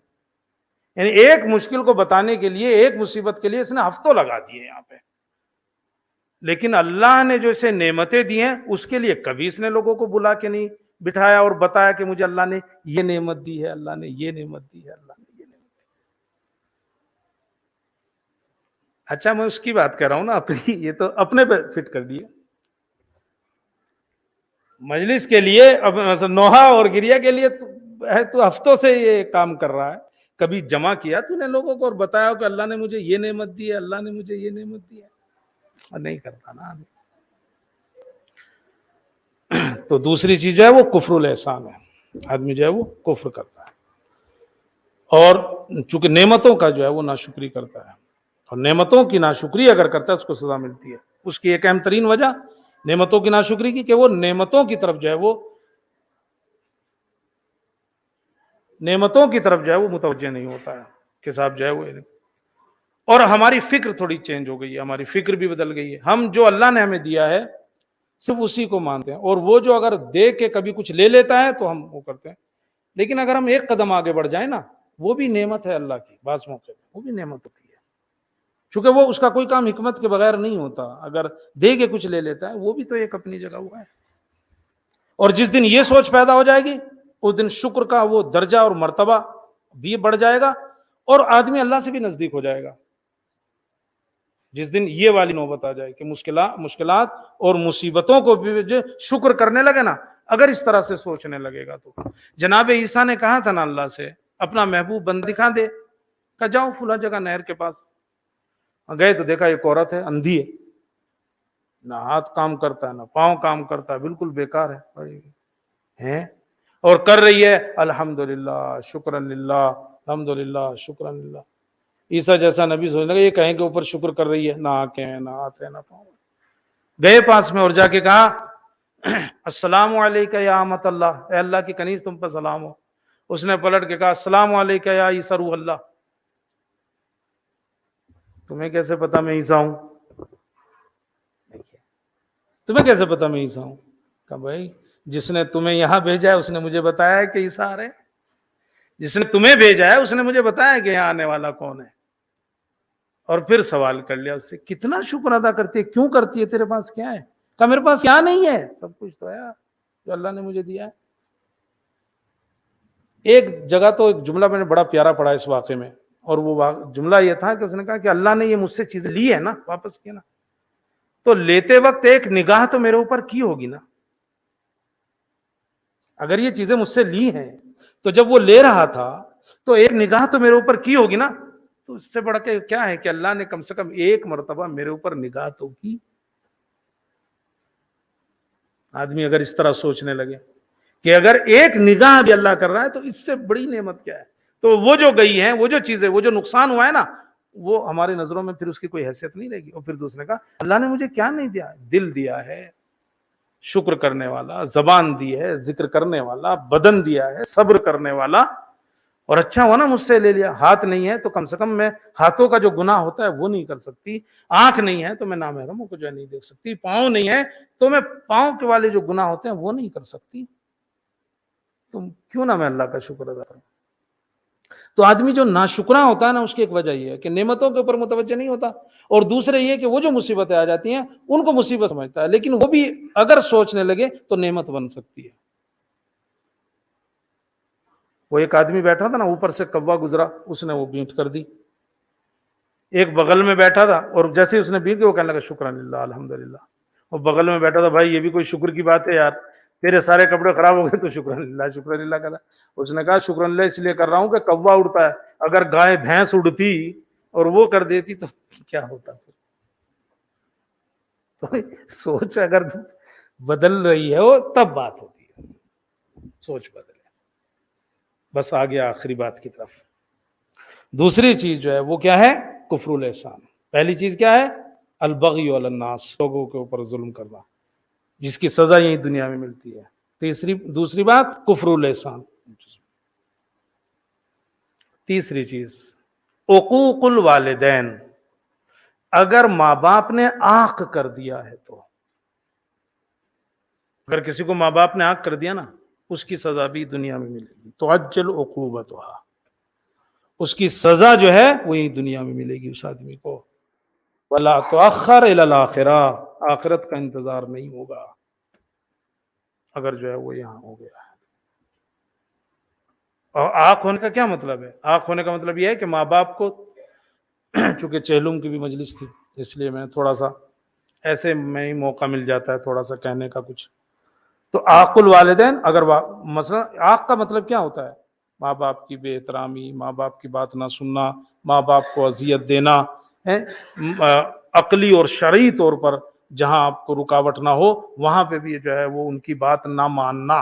یعنی ایک مشکل کو بتانے کے لیے، ایک مصیبت کے لیے اس نے ہفتوں لگا دیے یہاں پہ۔ لیکن اللہ نے جو اسے نعمتیں دی ہیں اس کے لیے کبھی اس نے لوگوں کو بلا کے نہیں بٹھایا اور بتایا کہ مجھے اللہ نے یہ نعمت دی ہے، اللہ نے یہ نعمت دی ہے، اللہ نے یہ نعمت دی۔ اچھا میں اس کی بات کر رہا ہوں نا اپنی، یہ تو اپنے پہ فٹ کر دیے مجلس کے لیے، اب نوحہ اور گریہ کے لیے تو ہفتوں سے یہ کام کر رہا ہے، کبھی جمع کیا تو نے لوگوں کو اور بتایا کہ اللہ نے مجھے یہ نعمت دی ہے، اللہ نے مجھے یہ نعمت دی ہے؟ اور نہیں کرتا نا آدمی۔ تو دوسری چیز جو ہے وہ کفر الاحسان ہے، آدمی جو ہے وہ کفر کرتا ہے، اور چونکہ نعمتوں کا جو ہے وہ ناشکری کرتا ہے، اور نعمتوں کی ناشکری اگر کرتا ہے اس کو سزا ملتی ہے۔ اس کی ایک اہم ترین وجہ نعمتوں کی ناشکری کی کہ وہ نعمتوں کی طرف جو ہے وہ متوجہ نہیں ہوتا ہے کہ صاحب جو ہے وہ، اور ہماری فکر تھوڑی چینج ہو گئی ہے، ہماری فکر بھی بدل گئی ہے، ہم جو اللہ نے ہمیں دیا ہے صرف اسی کو مانتے ہیں، اور وہ جو اگر دے کے کبھی کچھ لے لیتا ہے تو ہم وہ کرتے ہیں۔ لیکن اگر ہم ایک قدم آگے بڑھ جائیں نا، وہ بھی نعمت ہے اللہ کی، بعض موقع پہ وہ بھی نعمت ہوتی ہے، چونکہ وہ اس کا کوئی کام حکمت کے بغیر نہیں ہوتا، اگر دے کے کچھ لے لیتا ہے وہ بھی تو ایک اپنی جگہ ہوا ہے۔ اور جس دن یہ سوچ پیدا ہو جائے گی اس دن شکر کا وہ درجہ اور مرتبہ بھی بڑھ جائے گا، اور آدمی اللہ سے بھی نزدیک ہو جائے گا۔ جس دن یہ والی نوبت آ جائے کہ مشکلات اور مصیبتوں کو بھی شکر کرنے لگے نا، اگر اس طرح سے سوچنے لگے گا تو جناب عیسیٰ نے کہا تھا نا اللہ سے اپنا محبوب بند دکھا دے، کہ جاؤ فلاں جگہ نہر کے پاس، گئے تو دیکھا ایک عورت ہے، اندھی ہے، نہ ہاتھ کام کرتا ہے نہ پاؤں کام کرتا ہے، بالکل بیکار ہے، اور کر رہی ہے الحمدللہ شکرا للہ الحمدللہ شکرا للہ۔ عیسیٰ جیسا نبی سوچنے لگا یہ کہیں کے اوپر شکر کر رہی ہے، نہ آنکھیں ہیں نہ ہاتھ ہے نہ پاؤں۔ گئے پاس میں اور جا کے کہا السلام علیکہ یا امۃ اللہ، اے اللہ کی کنیز تم پر سلام ہو۔ اس نے پلٹ کے کہا السلام علیکہ یا عیسیٰ روح اللہ، تمہیں کیسے پتا میں عیسیٰ ہوں؟ تمہیں کیسے پتا میں عیسیٰ ہوں؟ کہا بھائی جس نے تمہیں یہاں بھیجا ہے اس نے مجھے بتایا ہے کہ عیسیٰ آ رہے ہیں، جس نے تمہیں بھیجا ہے اس نے مجھے بتایا کہ یہاں آنے والا کون ہے۔ اور پھر سوال کر لیا اس سے کتنا شکر ادا کرتی ہے، کیوں کرتی ہے، تیرے پاس کیا ہے؟ کہا میرے پاس کیا نہیں ہے، سب کچھ تو ہے جو اللہ نے مجھے دیا ہے۔ ایک جگہ تو ایک جملہ میں نے بڑا پیارا پڑھا اس واقعے میں، اور وہ جملہ یہ تھا کہ اس نے کہا کہ اللہ نے یہ مجھ سے چیزیں لی ہے نا، واپس کی نا، تو لیتے وقت ایک نگاہ تو میرے اوپر کی ہوگی نا۔ اگر یہ چیزیں مجھ سے لی ہیں تو جب وہ لے رہا تھا تو ایک نگاہ تو میرے اوپر کی ہوگی نا، تو اس سے بڑھ کے کیا ہے کہ اللہ نے کم سے کم ایک مرتبہ میرے اوپر نگاہ تو کی۔ آدمی اگر اس طرح سوچنے لگے کہ اگر ایک نگاہ بھی اللہ کر رہا ہے تو اس سے بڑی نعمت کیا ہے، تو وہ جو گئی ہیں، وہ جو چیزیں، وہ جو نقصان ہوا ہے نا، وہ ہماری نظروں میں پھر اس کی کوئی حیثیت نہیں رہے گی۔ اور پھر دوسرے کا اللہ نے مجھے کیا نہیں دیا، دل دیا ہے شکر کرنے والا، زبان دی ہے ذکر کرنے والا، بدن دیا ہے صبر کرنے والا، اور اچھا ہوا نا مجھ سے لے لیا۔ ہاتھ نہیں ہے تو کم سے کم میں ہاتھوں کا جو گناہ ہوتا ہے وہ نہیں کر سکتی، آنکھ نہیں ہے تو میں نامحرموں کو جو ہے نہیں دیکھ سکتی، پاؤں نہیں ہے تو میں پاؤں کے والے جو گناہ ہوتے ہیں وہ نہیں کر سکتی، تو کیوں نہ میں اللہ کا شکر ادا کروں۔ تو آدمی جو ناشکرا ہوتا ہے نا، اس کی ایک وجہ یہ ہے کہ نعمتوں کے اوپر متوجہ نہیں ہوتا، اور دوسرے یہ کہ وہ جو مصیبتیں آ جاتی ہیں ان کو مصیبت سمجھتا ہے، لیکن وہ بھی اگر سوچنے لگے تو نعمت بن سکتی ہے۔ وہ ایک آدمی بیٹھا تھا نا، اوپر سے کوا گزرا، اس نے وہ بینٹ کر دی۔ ایک بغل میں بیٹھا تھا اور جیسے اس نے بینٹ کی وہ کہنے لگا شکران للہ الحمدللہ۔ اور بغل میں بیٹھا تھا، بھائی یہ بھی کوئی شکر کی بات ہے یار، تیرے سارے کپڑے خراب ہو گئے تو شکران للہ کر رہا۔ اس نے کہا شکران للہ اس لیے کر رہا ہوں کہ کوا اڑتا ہے، اگر گائے بھینس اڑتی اور وہ کر دیتی تو کیا ہوتا۔ تو سوچ اگر بدل رہی ہے وہ تب بات ہوتی ہے، سوچ بدلے۔ بس آگے آخری بات کی طرف۔ دوسری چیز جو ہے وہ کیا ہے؟ کفر الاحسان۔ پہلی چیز کیا ہے؟ البغی علی الناس، لوگوں کے اوپر ظلم کرنا، جس کی سزا یہی دنیا میں ملتی ہے۔ دوسری بات کفر الاحسان۔ تیسری چیز عقوق الوالدین، اگر ماں باپ نے عاق کر دیا ہے تو، اگر کسی کو ماں باپ نے عاق کر دیا نا، اس کی سزا بھی دنیا میں ملے گی، تعجل عقوبتها، اس کی سزا جو ہے وہ یہی دنیا میں ملے گی اس آدمی کو۔ ولا تؤخر الی الاخرہ، آخرت کا انتظار نہیں ہوگا اگر جو ہے وہ یہاں ہو گیا ہے۔ اور عاق ہونے کا کیا مطلب ہے؟ عاق ہونے کا مطلب یہ ہے کہ ماں باپ کو، چونکہ چہلم کی بھی مجلس تھی اس لیے میں تھوڑا سا ایسے میں ہی موقع مل جاتا ہے تھوڑا سا کہنے کا کچھ۔ تو عاق الوالدین، اگر مثلا عاق کا مطلب کیا ہوتا ہے؟ ماں باپ کی بے احترامی، ماں باپ کی بات نہ سننا، ماں باپ کو اذیت دینا، عقلی اور شرعی طور پر جہاں آپ کو رکاوٹ نہ ہو وہاں پہ بھی جو ہے وہ ان کی بات نہ ماننا۔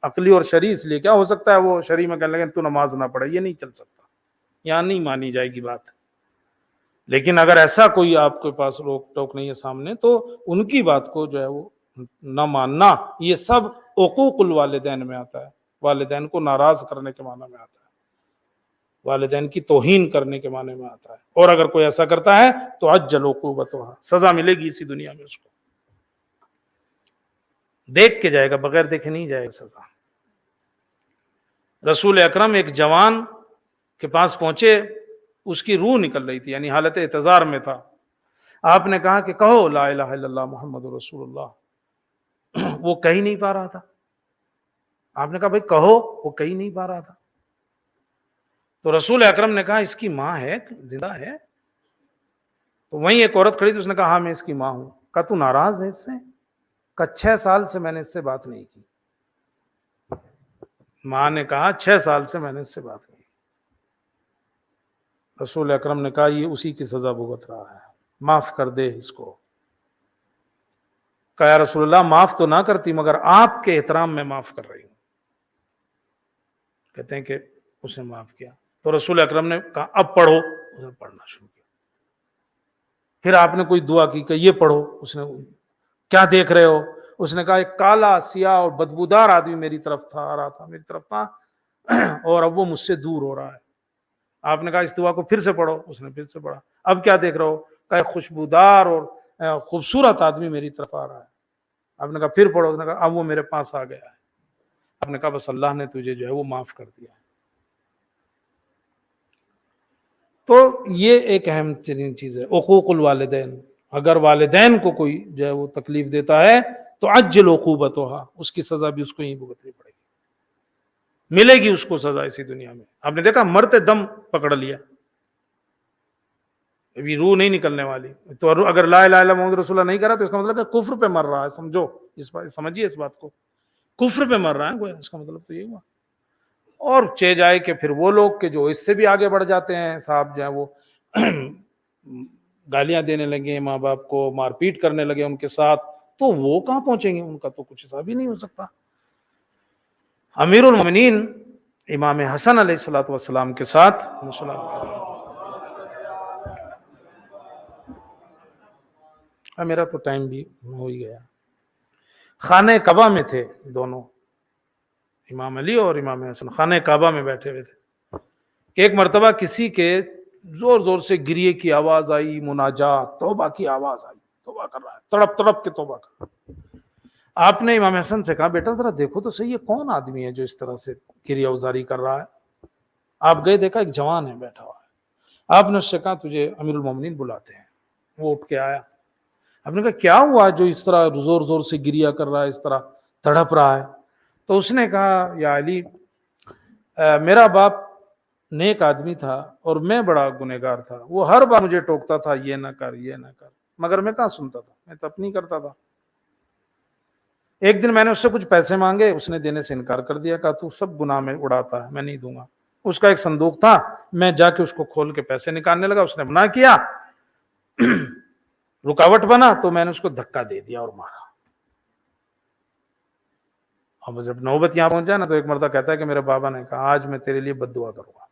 عقلی اور شرعی اس لیے کیا ہو سکتا ہے، وہ شرعی میں کہنے لگے تو نماز نہ پڑھے، یہ نہیں چل سکتا، یہاں نہیں مانی جائے گی بات۔ لیکن اگر ایسا کوئی آپ کے پاس روک ٹوک نہیں ہے سامنے، تو ان کی بات کو جو ہے وہ نہ ماننا، یہ سب عقوق الوالدین میں آتا ہے، والدین کو ناراض کرنے کے معنی میں آتا ہے، والدین کی توہین کرنے کے معنی میں آتا ہے۔ اور اگر کوئی ایسا کرتا ہے تو عجل عقوبتها، سزا ملے گی اسی دنیا میں اس کو، دیکھ کے جائے گا، بغیر دیکھے نہیں جائے گا سزا۔ رسول اکرم ایک جوان کے پاس پہنچے، اس کی روح نکل رہی تھی، یعنی حالت اعتذار میں تھا۔ آپ نے کہا کہ کہو لا الہ الا اللہ محمد رسول اللہ۔ وہ کہہ نہیں پا رہا تھا۔ آپ نے کہا بھائی کہو، وہ کہہ نہیں پا رہا تھا۔ تو رسول اکرم نے کہا اس کی ماں ہے، زندہ ہے؟ تو وہیں ایک عورت کھڑی تھی، اس نے کہا ہاں میں اس کی ماں ہوں۔ کہا تو ناراض ہے اس سے؟ کہا 6 سال سے میں نے اس سے بات نہیں کی۔ ماں نے کہا 6 سال سے میں نے اس سے بات نہیں کی۔ رسول اکرم نے کہا یہ اسی کی سزا بھگت رہا ہے، معاف کر دے اس کو۔ کہا یا رسول اللہ معاف تو نہ کرتی مگر آپ کے احترام میں معاف کر رہی ہوں۔ کہتے ہیں کہ اس نے معاف کیا۔ تو رسول اکرم نے کہا اب پڑھو، اس نے پڑھنا شروع کیا۔ پھر آپ نے کوئی دعا کی کہ یہ پڑھو، اس نے کیا دیکھ رہے ہو؟ اس نے کہا ایک کالا سیاہ اور بدبودار آدمی میری طرف تھا، آ رہا تھا میری طرف تھا، اور اب وہ مجھ سے دور ہو رہا ہے۔ آپ نے کہا اس دعا کو پھر سے پڑھو، اس نے پھر سے پڑھا۔ اب کیا دیکھ رہے ہو؟ کہا ایک خوشبودار اور خوبصورت آدمی میری طرف آ رہا ہے۔ آپ نے کہا پھر پڑھو، اس نے کہا اب وہ میرے پاس آ گیا ہے۔ آپ نے کہا بس اللہ نے تجھے جو ہے وہ معاف کر دیا ہے۔ تو یہ ایک اہم ترین چیز ہے عقوق الوالدین۔ اگر والدین کو کوئی جو ہے وہ تکلیف دیتا ہے تو عجل عقوبتها، اس کی سزا بھی اس کو ہی بھگتنی پڑے گی۔ ملے گی اس کو سزا اسی دنیا میں. آپ نے دیکھا مرتے دم پکڑ لیا, ابھی روح نہیں نکلنے والی. تو اگر لا الہ الا محمد رسول اللہ نہیں کرا تو اس کا مطلب ہے کفر پہ مر رہا ہے. سمجھو سمجھیے اس بات کو, کفر پہ مر رہا ہے گویا, اس کا مطلب تو یہ ہوا. اور چے جائے کہ پھر وہ لوگ کہ جو اس سے بھی آگے بڑھ جاتے ہیں صاحب, جو ہے وہ گالیاں دینے لگے ماں باپ کو, مار پیٹ کرنے لگے ان کے ساتھ, تو وہ کہاں پہنچیں گے؟ ان کا تو کچھ حساب ہی نہیں ہو سکتا. امیر المومنین امام حسن علیہ الصلوۃ والسلام کے ساتھ میرا تو ٹائم بھی ہو ہی گیا. خانہ کعبہ میں تھے دونوں, امام علی اور امام حسن خانہ کعبہ میں بیٹھے ہوئے تھے کہ ایک مرتبہ کسی کے زور زور سے گریے کی آواز آئی, مناجات توبہ کی آواز آئی, توبہ کر رہا ہے, تڑپ تڑپ کے توبہ کر رہا ہے. آپ نے امام حسن سے کہا بیٹا ذرا دیکھو تو صحیح ہے کون آدمی ہے جو اس طرح سے گریہ اوزاری کر رہا ہے. آپ گئے, دیکھا ایک جوان ہے بیٹھا ہوا ہے. آپ نے اس سے کہا تجھے امیر المومنین بلاتے ہیں. وہ اٹھ کے آیا. آپ نے کہا کیا ہوا جو اس طرح زور زور سے گریہ کر رہا ہے, اس طرح تڑپ رہا ہے؟ تو اس نے کہا یا علی, میرا باپ نیک آدمی تھا اور میں بڑا گنہگار تھا. وہ ہر بار مجھے ٹوکتا تھا یہ نہ کر یہ نہ کر, مگر میں کہاں سنتا تھا, میں تو اپنی کرتا تھا. ایک دن میں نے اس سے کچھ پیسے مانگے, اس نے دینے سے انکار کر دیا, کہا تو سب گناہ میں اڑاتا ہے, میں نہیں دوں گا. اس کا ایک صندوق تھا, میں جا کے اس کو کھول کے پیسے نکالنے لگا, اس نے منع کیا, رکاوٹ بنا تو میں نے اس کو دھکا دے دیا اور مارا. اب جب نوبت یہاں پہنچا نا تو ایک مرتبہ کہتا ہے کہ میرے بابا نے کہا آج میں تیرے لیے بد دعا کروں گا,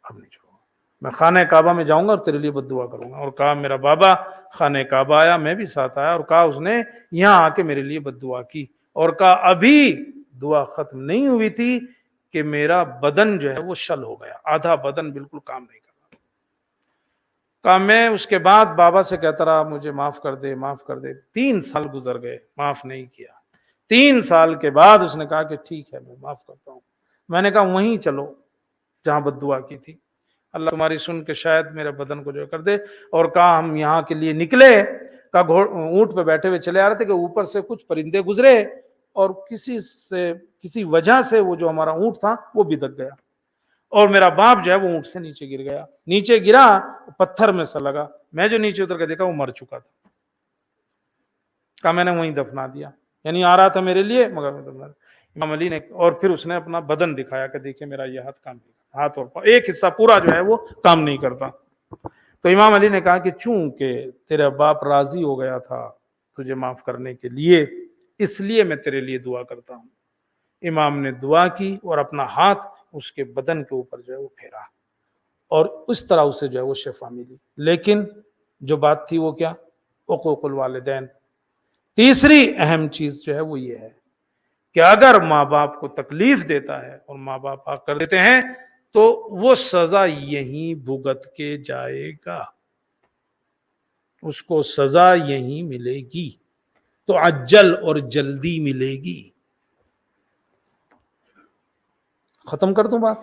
اب نہیں چھوڑوں گا, میں خانہ کعبہ میں جاؤں گا اور تیرے لیے بد دعا کروں گا. اور کہا میرا بابا خانہ کعبہ آیا, میں بھی ساتھ آیا, اور کہا اس نے یہاں آ کے میرے لیے بد دعا کی, اور کہا ابھی دعا ختم نہیں ہوئی تھی کہ میرا بدن جو ہے وہ شل ہو گیا, آدھا بدن بالکل کام نہیں کر رہا. کہا میں اس کے بعد بابا سے کہتا رہا مجھے معاف کر دے معاف کر دے. 3 سال گزر گئے, معاف نہیں کیا. 3 سال کے بعد اس نے کہا کہ ٹھیک ہے میں معاف کرتا ہوں. میں نے کہا وہیں چلو جہاں بد دعا کی تھی, اللہ تمہاری سن کے شاید میرے بدن کو جو کر دے. اور کہا ہم یہاں کے لیے نکلے, کہا اونٹ پہ بیٹھے ہوئے چلے آ رہے تھے کہ اوپر سے کچھ پرندے گزرے اور کسی وجہ سے وہ جو ہمارا اونٹ تھا وہ بھی دب گیا, اور میرا باپ جو ہے وہ اونٹ سے نیچے گر گیا. نیچے گرا, پتھر میں سا لگا, میں جو نیچے اتر کے دیکھا وہ مر چکا تھا. کہا میں نے وہیں دفنا دیا, یعنی آ رہا تھا میرے لیے مگر میں دفنا دیا. امام علی نے, اور پھر اس نے اپنا بدن دکھایا کہ دیکھیں میرا یہ ہاتھ کام نہیں کرتا, ہاتھ اور ایک حصہ پورا جو ہے وہ کام نہیں کرتا. تو امام علی نے کہا کہ چونکہ تیرا باپ راضی ہو گیا تھا تجھے معاف کرنے کے لیے, اس لیے میں تیرے لیے دعا کرتا ہوں. امام نے دعا کی اور اپنا ہاتھ اس کے بدن کے اوپر جو ہے وہ پھیرا, اور اس طرح اسے جو ہے وہ شفا ملی. لیکن جو بات تھی وہ کیا؟ حقوق الوالدین. تیسری اہم چیز جو ہے وہ یہ ہے کہ اگر ماں باپ کو تکلیف دیتا ہے اور ماں باپ آ کر دیتے ہیں تو وہ سزا یہیں بھگت کے جائے گا, اس کو سزا یہیں ملے گی, تو عجل اور جلدی ملے گی. ختم کر دوں بات,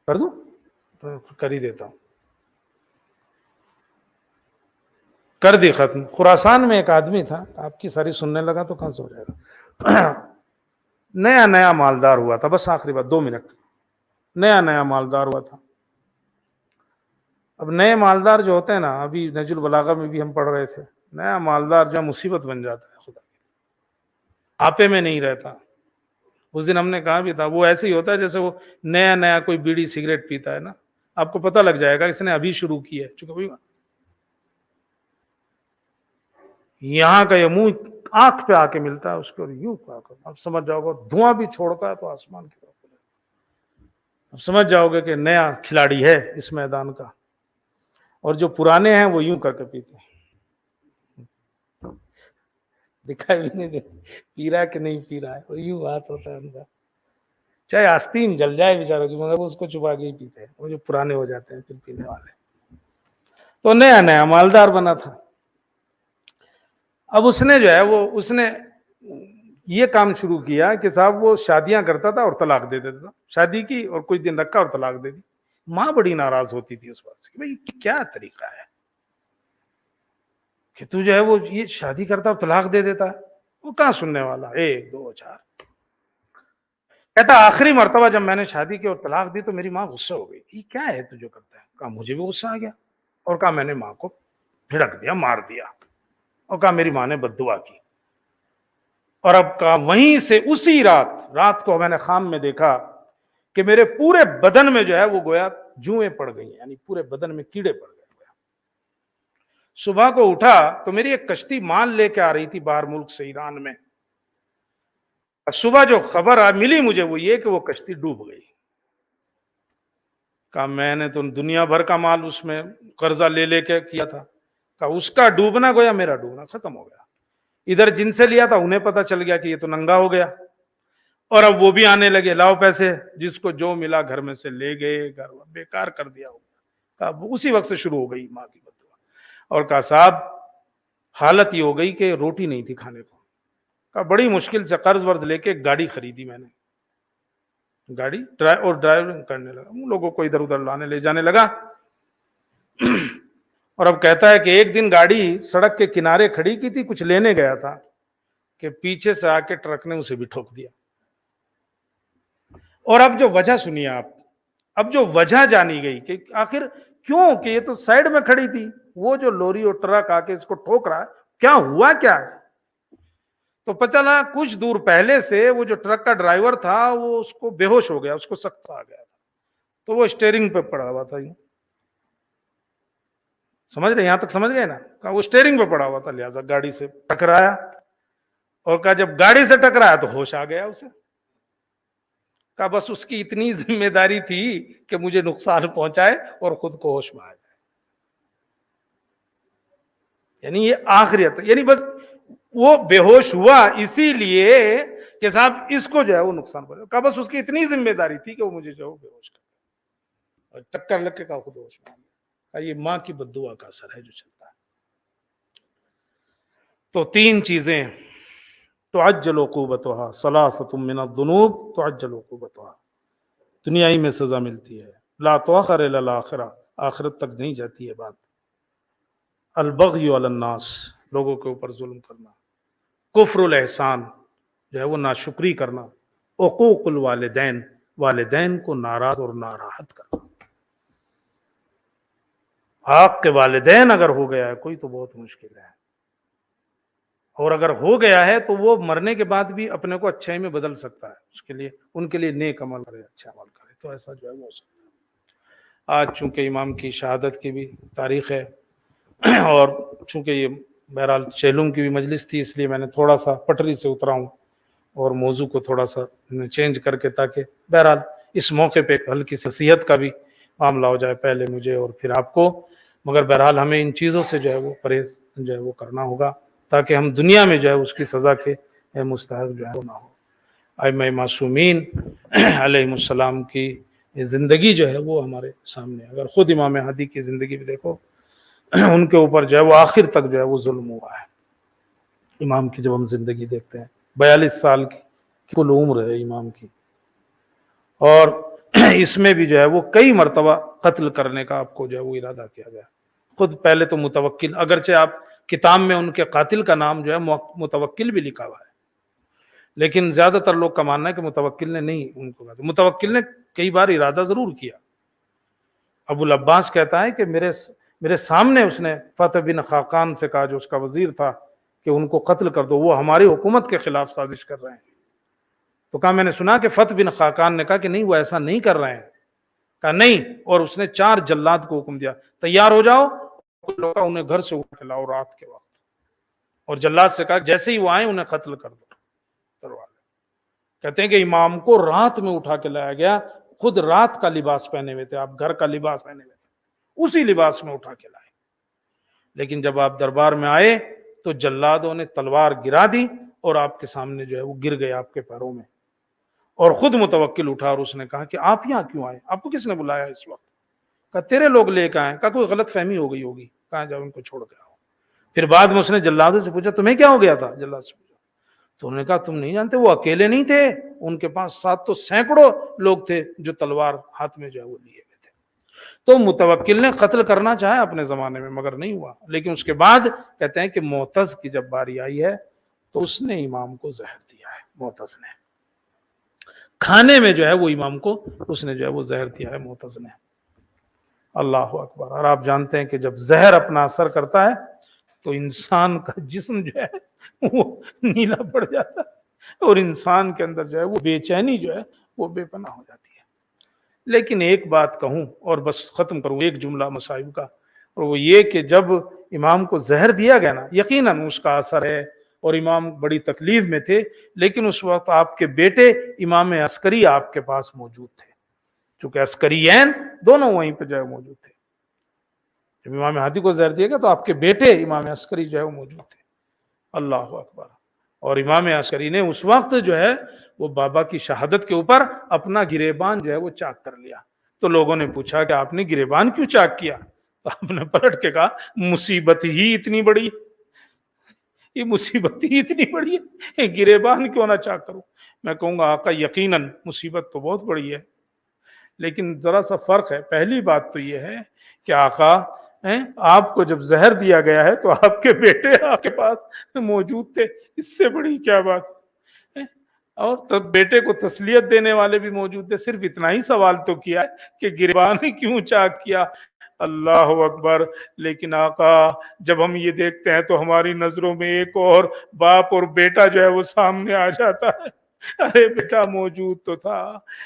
کر دوں, کر ہی دیتا ہوں, کر دی ختم. خراسان میں ایک آدمی تھا, آپ کی ساری سننے لگا تو کہاں سے ہو جائے گا. نیا نیا مالدار ہوا تھا, بس آخری بات 2 منٹ, نیا نیا مالدار ہوا تھا. اب نئے مالدار جو ہوتے ہیں نا, ابھی نہج البلاغہ میں بھی ہم پڑھ رہے تھے, نیا مالدار جو مصیبت بن جاتا ہے, خدا آپے میں نہیں رہتا. اس دن ہم نے کہا بھی تھا وہ ایسے ہی ہوتا ہے جیسے وہ نیا نیا کوئی بیڑی سگریٹ پیتا ہے نا, آپ کو پتہ لگ جائے گا اس نے ابھی شروع کی ہے, چونکہ یہاں کا یہ منہ آنکھ پہ آ کے ملتا ہے اس کو, یوں اب سمجھ جاؤ گے دھواں بھی چھوڑتا ہے تو آسمان کی طرف, اب سمجھ جاؤ گے کہ نیا کھلاڑی ہے اس میدان کا. اور جو پرانے ہیں وہ یوں کر کے پیتے ہیں, دکھائی بھی نہیں دے پی رہا کہ نہیں پی رہا ہے, وہ یوں بات ہوتا ہے ان کا, چاہے آستین جل جائے بیچاروں کی مگر وہ اس کو چھپا کے ہی پیتے ہیں, وہ جو پرانے ہو جاتے ہیں پھر پینے والے. تو نیا نیا مالدار بنا تھا. اب اس نے جو ہے اس نے یہ کام شروع کیا کہ صاحب وہ شادیاں کرتا تھا اور طلاق دے دیتا تھا, شادی کی اور کچھ دن رکھا اور طلاق دے دی. ماں بڑی ناراض ہوتی تھی اس بات سے کہ بھائی کیا طریقہ ہے کہ تو جو ہے وہ یہ شادی کرتا اور طلاق دے دیتا ہے, وہ کہاں سننے والا، 1 2 4۔ کہتا آخری مرتبہ جب میں نے شادی کی اور طلاق دی تو میری ماں غصہ ہو گئی، یہ کیا ہے تو جو کرتا ہے؟ کہا مجھے بھی غصہ آ گیا، اور کہا میں نے ماں کو جھڑک دیا، مار دیا، اور کہا میری ماں نے بد دعا کی۔ اور اب کہا وہیں سے اسی رات کو میں نے خواب میں دیکھا کہ میرے پورے بدن میں جو ہے وہ گویا جوئیں پڑ گئی، یعنی پورے بدن میں کیڑے پڑ گئے۔ صبح کو اٹھا تو میری ایک کشتی مال لے کے آ رہی تھی باہر ملک سے، ایران میں۔ صبح جو خبر ملی مجھے وہ یہ کہ وہ کشتی ڈوب گئی۔ کہا میں نے تو دنیا بھر کا مال اس میں قرضہ لے لے کے کیا تھا، کہا اس کا ڈوبنا گویا میرا ڈوبنا، ختم ہو گیا۔ ادھر جن سے لیا تھا انہیں پتا چل گیا کہ یہ تو ننگا ہو گیا، اور اب وہ بھی آنے لگے، لاؤ پیسے، جس کو جو ملا گھر میں سے لے گئے، گھر بیکار کر دیا ہوگا۔ کہا اسی وقت سے شروع ہو گئی ماں کی بد دعا۔ اور کہا صاحب حالت یہ ہو گئی کہ روٹی نہیں تھی کھانے کو۔ کہا بڑی مشکل سے قرض ورض لے کے گاڑی خریدی میں نے، گاڑی اور ڈرائیونگ کرنے لگا، ان لوگوں کو ادھر ادھر لانے لے جانے لگا۔ اور اب کہتا ہے کہ ایک دن گاڑی سڑک کے کنارے کھڑی کی تھی، کچھ لینے گیا تھا کہ پیچھے سے آ کے ٹرک نے اسے بھی ٹھوک دیا۔ اور اب جو وجہ سنیے آپ، اب جو وجہ جانی گئی کہ آخر کیوں، کہ یہ تو سائیڈ میں کھڑی تھی، وہ جو لوری اور ٹرک آ کے اس کو ٹھوک رہا ہے، کیا ہوا کیا ہے؟ تو پتہ چلا کچھ دور پہلے سے وہ جو ٹرک کا ڈرائیور تھا وہ اس کو بے ہوش ہو گیا، اس کو سخت آ گیا تھا، تو وہ اسٹیئرنگ پہ پڑا ہوا تھا۔ یوں سمجھ رہے، یہاں تک سمجھ گئے نا؟ کہا وہ اسٹیئرنگ پہ پڑا ہوا تھا، لہٰذا گاڑی سے ٹکرایا، اور کہا جب گاڑی سے ٹکرایا تو ہوش آ گیا اسے۔ کہا بس اس کی اتنی ذمہ داری تھی کہ مجھے نقصان پہنچائے اور خود کو ہوش میں آ جائے۔ یعنی یہ آخریت، یعنی بس وہ بے ہوش ہوا اسی لیے کہ صاحب اس کو جو ہے وہ نقصان پہنچا۔ کہا بس اس کی اتنی ذمہ داری تھی کہ وہ مجھے جو ہے بے ہوش کر اور ٹکر لگ کے کہا خود ہوش میں آ گیا۔ کہا یہ ماں کی بد دعا کا اثر ہے جو چلتا ہے۔ تو 3 چیزیں، تعجل عقوبتها ثلاثة من الذنوب تعجل عقوبتها، دنیائی میں سزا ملتی ہے، لا تؤخر الى الاخرہ، آخرت تک نہیں جاتی ہے بات۔ البغی علی الناس، لوگوں کے اوپر ظلم کرنا، کفر الاحسان جو ہے وہ ناشکری کرنا، عقوق الوالدین، والدین کو ناراض اور ناراحت کرنا۔ آپ کے والدین اگر ہو گیا ہے کوئی تو بہت مشکل ہے، اور اگر ہو گیا ہے تو وہ مرنے کے بعد بھی اپنے کو اچھائی میں بدل سکتا ہے، اس کے لیے ان کے لیے نیک عمل کرے، اچھا عمل کرے، تو ایسا جو ہے وہ ہو سکتا ہے۔ آج چونکہ امام کی شہادت کی بھی تاریخ ہے، اور چونکہ یہ بہرحال چہلم کی بھی مجلس تھی، اس لیے میں نے تھوڑا سا پٹری سے اترا ہوں اور موضوع کو تھوڑا سا چینج کر کے، تاکہ بہرحال اس موقع پہ ایک ہلکی سی نصیحت کا بھی معاملہ ہو جائے، پہلے مجھے اور پھر آپ کو۔ مگر بہرحال ہمیں ان چیزوں سے جو ہے وہ پرہیز جو ہے وہ کرنا ہوگا، تاکہ ہم دنیا میں جو ہے اس کی سزا کے مستحق جو ہے وہ نہ ہو۔ ائمہ معصومین علیہ السلام کی زندگی جو ہے وہ ہمارے سامنے، اگر خود امام ہادی کی زندگی بھی دیکھو، ان کے اوپر جو ہے وہ آخر تک جو ہے وہ ظلم ہوا ہے۔ امام کی جب ہم زندگی دیکھتے ہیں، 42 سال کی کل عمر ہے امام کی، اور اس میں بھی جو ہے وہ کئی مرتبہ قتل کرنے کا آپ کو جو ہے وہ ارادہ کیا گیا۔ خود پہلے تو متوکل، اگرچہ آپ کتاب میں ان کے قاتل کا نام جو ہے متوکل بھی لکھا ہوا ہے، لیکن زیادہ تر لوگ کا ماننا ہے کہ متوکل نے نہیں ان کو کہا، متوکل نے کئی بار ارادہ ضرور کیا۔ ابو العباس کہتا ہے کہ میرے سامنے اس نے فتح بن خاقان سے کہا، جو اس کا وزیر تھا، کہ ان کو قتل کر دو، وہ ہماری حکومت کے خلاف سازش کر رہے ہیں۔ تو کہا میں نے سنا کہ فتح بن خاقان نے کہا کہ نہیں وہ ایسا نہیں کر رہے ہیں، کہا نہیں، اور اس نے 4 جلاد کو حکم دیا تیار ہو جاؤ، انہیں گھر سے اٹھا کے لاؤ رات کے وقت، اور جلاد سے کہا جیسے ہی وہ آئے انہیں قتل کر دو تلوار۔ کہتے ہیں کہ امام کو رات میں اٹھا کے لایا گیا، خود رات کا لباس پہنے ہوئے تھے، آپ گھر کا لباس پہنے ہوئے تھے، اسی لباس میں اٹھا کے لائے، لیکن جب آپ دربار میں آئے تو جلادوں نے تلوار گرا دی اور آپ کے سامنے جو ہے وہ گر گئے آپ کے پیروں میں، اور خود متوکل اٹھا اور اس نے کہا کہ آپ یہاں کیوں آئے، آپ کو کس نے بلایا اس وقت؟ کہا تیرے لوگ لے کے آئے۔ کہا کوئی غلط فہمی ہو گئی ہوگی، کہا جاؤ ان کو چھوڑ کے آؤ۔ پھر بعد میں اس نے جلادوں سے پوچھا تمہیں کیا ہو گیا تھا، جلاد سے پوچھا تو انہوں نے کہا تم نہیں جانتے، وہ اکیلے نہیں تھے، ان کے پاس ساتھ تو سینکڑوں لوگ تھے جو تلوار ہاتھ میں جو ہے وہ لیے ہوئے تھے۔ تو متوکل نے قتل کرنا چاہا اپنے زمانے میں، مگر نہیں ہوا، لیکن اس کے بعد کہتے ہیں کہ معتز کی جب باری آئی ہے تو اس نے امام کو زہر دیا ہے، معتز نے، کھانے میں جو ہے وہ امام کو اس نے جو ہے وہ زہر دیا ہے، معتز نے۔ اللہ اکبر۔ اور آپ جانتے ہیں کہ جب زہر اپنا اثر کرتا ہے تو انسان کا جسم جو ہے وہ نیلا پڑ جاتا ہے، اور انسان کے اندر جو ہے وہ بے چینی جو ہے وہ بے پناہ ہو جاتی ہے۔ لیکن ایک بات کہوں اور بس ختم کروں، ایک جملہ مصائب کا، اور وہ یہ کہ جب امام کو زہر دیا گیا نا، یقیناً اس کا اثر ہے اور امام بڑی تکلیف میں تھے، لیکن اس وقت آپ کے بیٹے امام عسکری آپ کے پاس موجود تھے، چونکہ عسکریین دونوں وہیں پہ جو ہے موجود تھے۔ جب امام ہادی کو زہر دیا گیا تو آپ کے بیٹے امام عسکری جو ہے وہ موجود تھے۔ اللہ اکبر۔ اور امام عسکری نے اس وقت جو ہے وہ بابا کی شہادت کے اوپر اپنا گریبان جو ہے وہ چاک کر لیا۔ تو لوگوں نے پوچھا کہ آپ نے گریبان کیوں چاک کیا؟ تو آپ نے پلٹ کے کہا مصیبت ہی اتنی بڑی، یہ مصیبت ہی اتنی بڑی ہے، گریبان کیوں نہ چاک کروں؟ میں کہوں گا آقا یقیناً مصیبت تو بہت بڑی ہے، لیکن ذرا سا فرق ہے۔ پہلی بات تو یہ ہے کہ آقا آپ کو جب زہر دیا گیا ہے تو آپ کے بیٹے آپ کے پاس موجود تھے، اس سے بڑی کیا بات ہے؟ اور تب بیٹے کو تسلیت دینے والے بھی موجود تھے، صرف اتنا ہی سوال تو کیا ہے کہ گریبان کیوں چاک کیا؟ اللہ اکبر۔ لیکن آقا جب ہم یہ دیکھتے ہیں تو ہماری نظروں میں ایک اور باپ اور بیٹا جو ہے وہ سامنے آ جاتا ہے۔ ارے بیٹا موجود تو تھا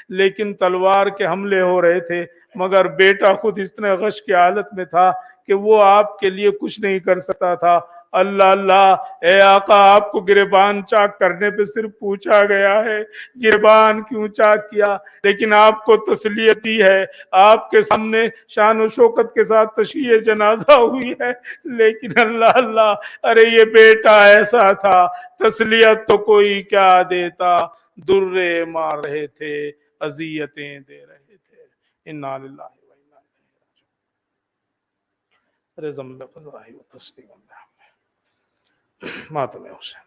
لیکن تلوار کے حملے ہو رہے تھے، مگر بیٹا خود اس طرح غش کی حالت میں تھا کہ وہ آپ کے لیے کچھ نہیں کر سکتا تھا۔ اللہ اللہ، اے آقا آپ کو گریبان چاک کرنے پہ صرف پوچھا گیا ہے گریبان کیوں چاک کیا، لیکن آپ کو تسلیت دی ہے، آپ کے سامنے شان و شوکت کے ساتھ تشییع جنازہ ہوئی ہے، لیکن اللہ اللہ، ارے یہ بیٹا ایسا تھا، تسلیت تو کوئی کیا دیتا، درے مار رہے تھے، اذیتیں دے رہے تھے۔ انا للہ و انا الیہ راجعون۔ رضم بقضائہ و تسلیم ماتم حسین۔